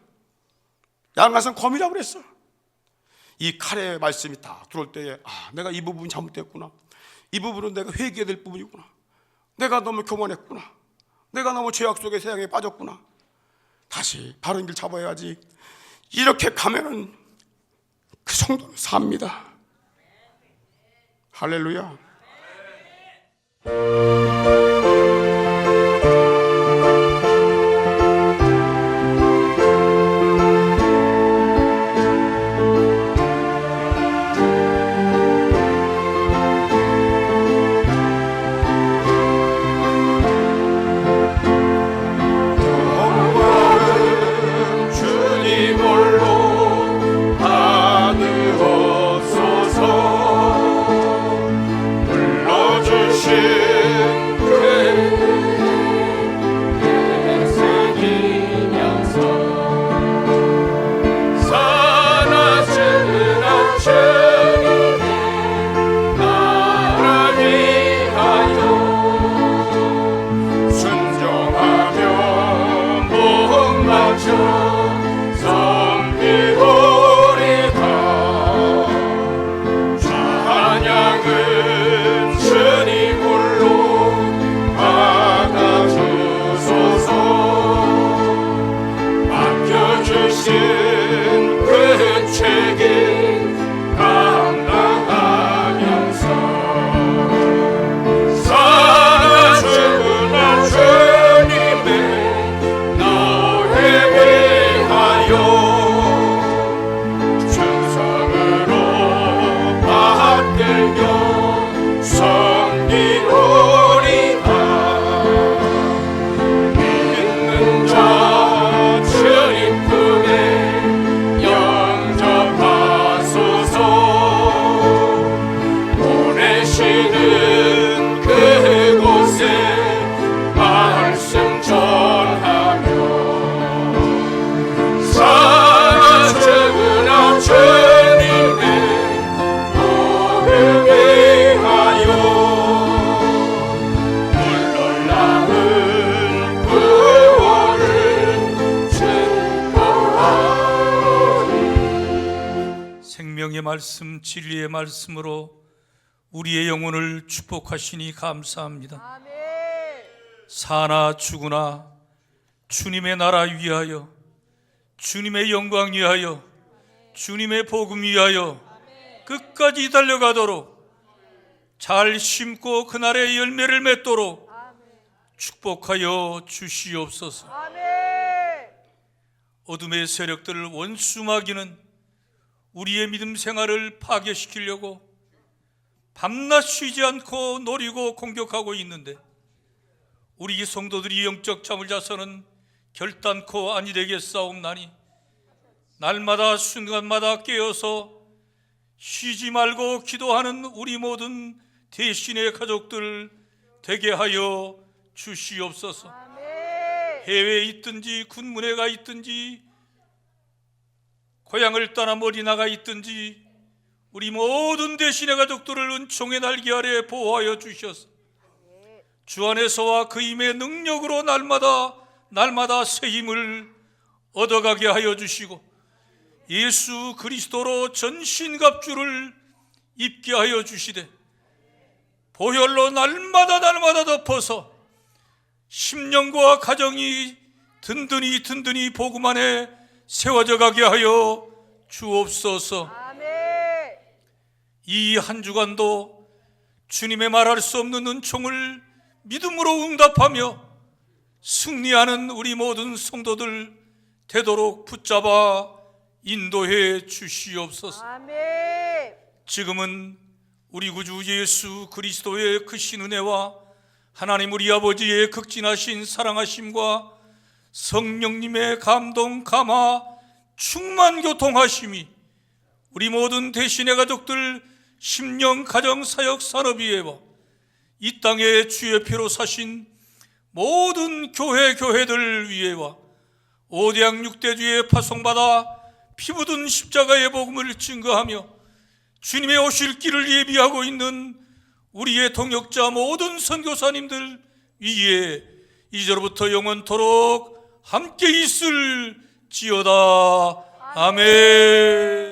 양가선 검이라고 그랬어. 이 칼의 말씀이 다 들어올 때에 내가 이 부분이 잘못됐구나. 이 부분은 내가 회개해야 될 부분이구나. 내가 너무 교만했구나. 내가 너무 죄악 속의 세상에 빠졌구나. 다시 바른 길 잡아야지. 이렇게 가면은 그 성도는 삽니다. 할렐루야. 불러주신 그 말씀, 진리의 말씀으로 우리의 영혼을 축복하시니 감사합니다. 사나 죽으나 주님의 나라 위하여, 주님의 영광 위하여, 주님의 복음 위하여 끝까지 달려가도록, 잘 심고 그날의 열매를 맺도록 축복하여 주시옵소서. 어둠의 세력들을 원수마귀는 우리의 믿음 생활을 파괴시키려고 밤낮 쉬지 않고 노리고 공격하고 있는데, 우리 성도들이 영적 잠을 자서는 결단코 아니 되겠사옵나니 날마다 순간마다 깨어서 쉬지 말고 기도하는 우리 모든 대신의 가족들 되게 하여 주시옵소서. 해외에 있든지 군문에 가 있든지 고향을 떠나 멀리 나가 있든지 우리 모든 대신의 가족들을 은총의 날개 아래 보호하여 주셔서 주 안에서와 그 힘의 능력으로 날마다 새 힘을 얻어가게 하여 주시고, 예수 그리스도로 전신갑주를 입게 하여 주시되 보혈로 날마다 덮어서 심령과 가정이 든든히 복음 안에 세워져 가게 하여 주옵소서. 이 한 주간도 주님의 말할 수 없는 은총을 믿음으로 응답하며 승리하는 우리 모든 성도들 되도록 붙잡아 인도해 주시옵소서. 지금은 우리 구주 예수 그리스도의 크신 은혜와 하나님 우리 아버지의 극진하신 사랑하심과 성령님의 감동 감화 충만 교통하심이 우리 모든 대신의 가족들 심령 가정 사역 산업위회와 이 땅에 주의 피로 사신 모든 교회들 위에와 5대양 6대주에 파송받아 피 묻은 십자가의 복음을 증거하며 주님의 오실 길을 예비하고 있는 우리의 동역자 모든 선교사님들 위에 이제로부터 영원토록 함께 있을지어다. 아멘.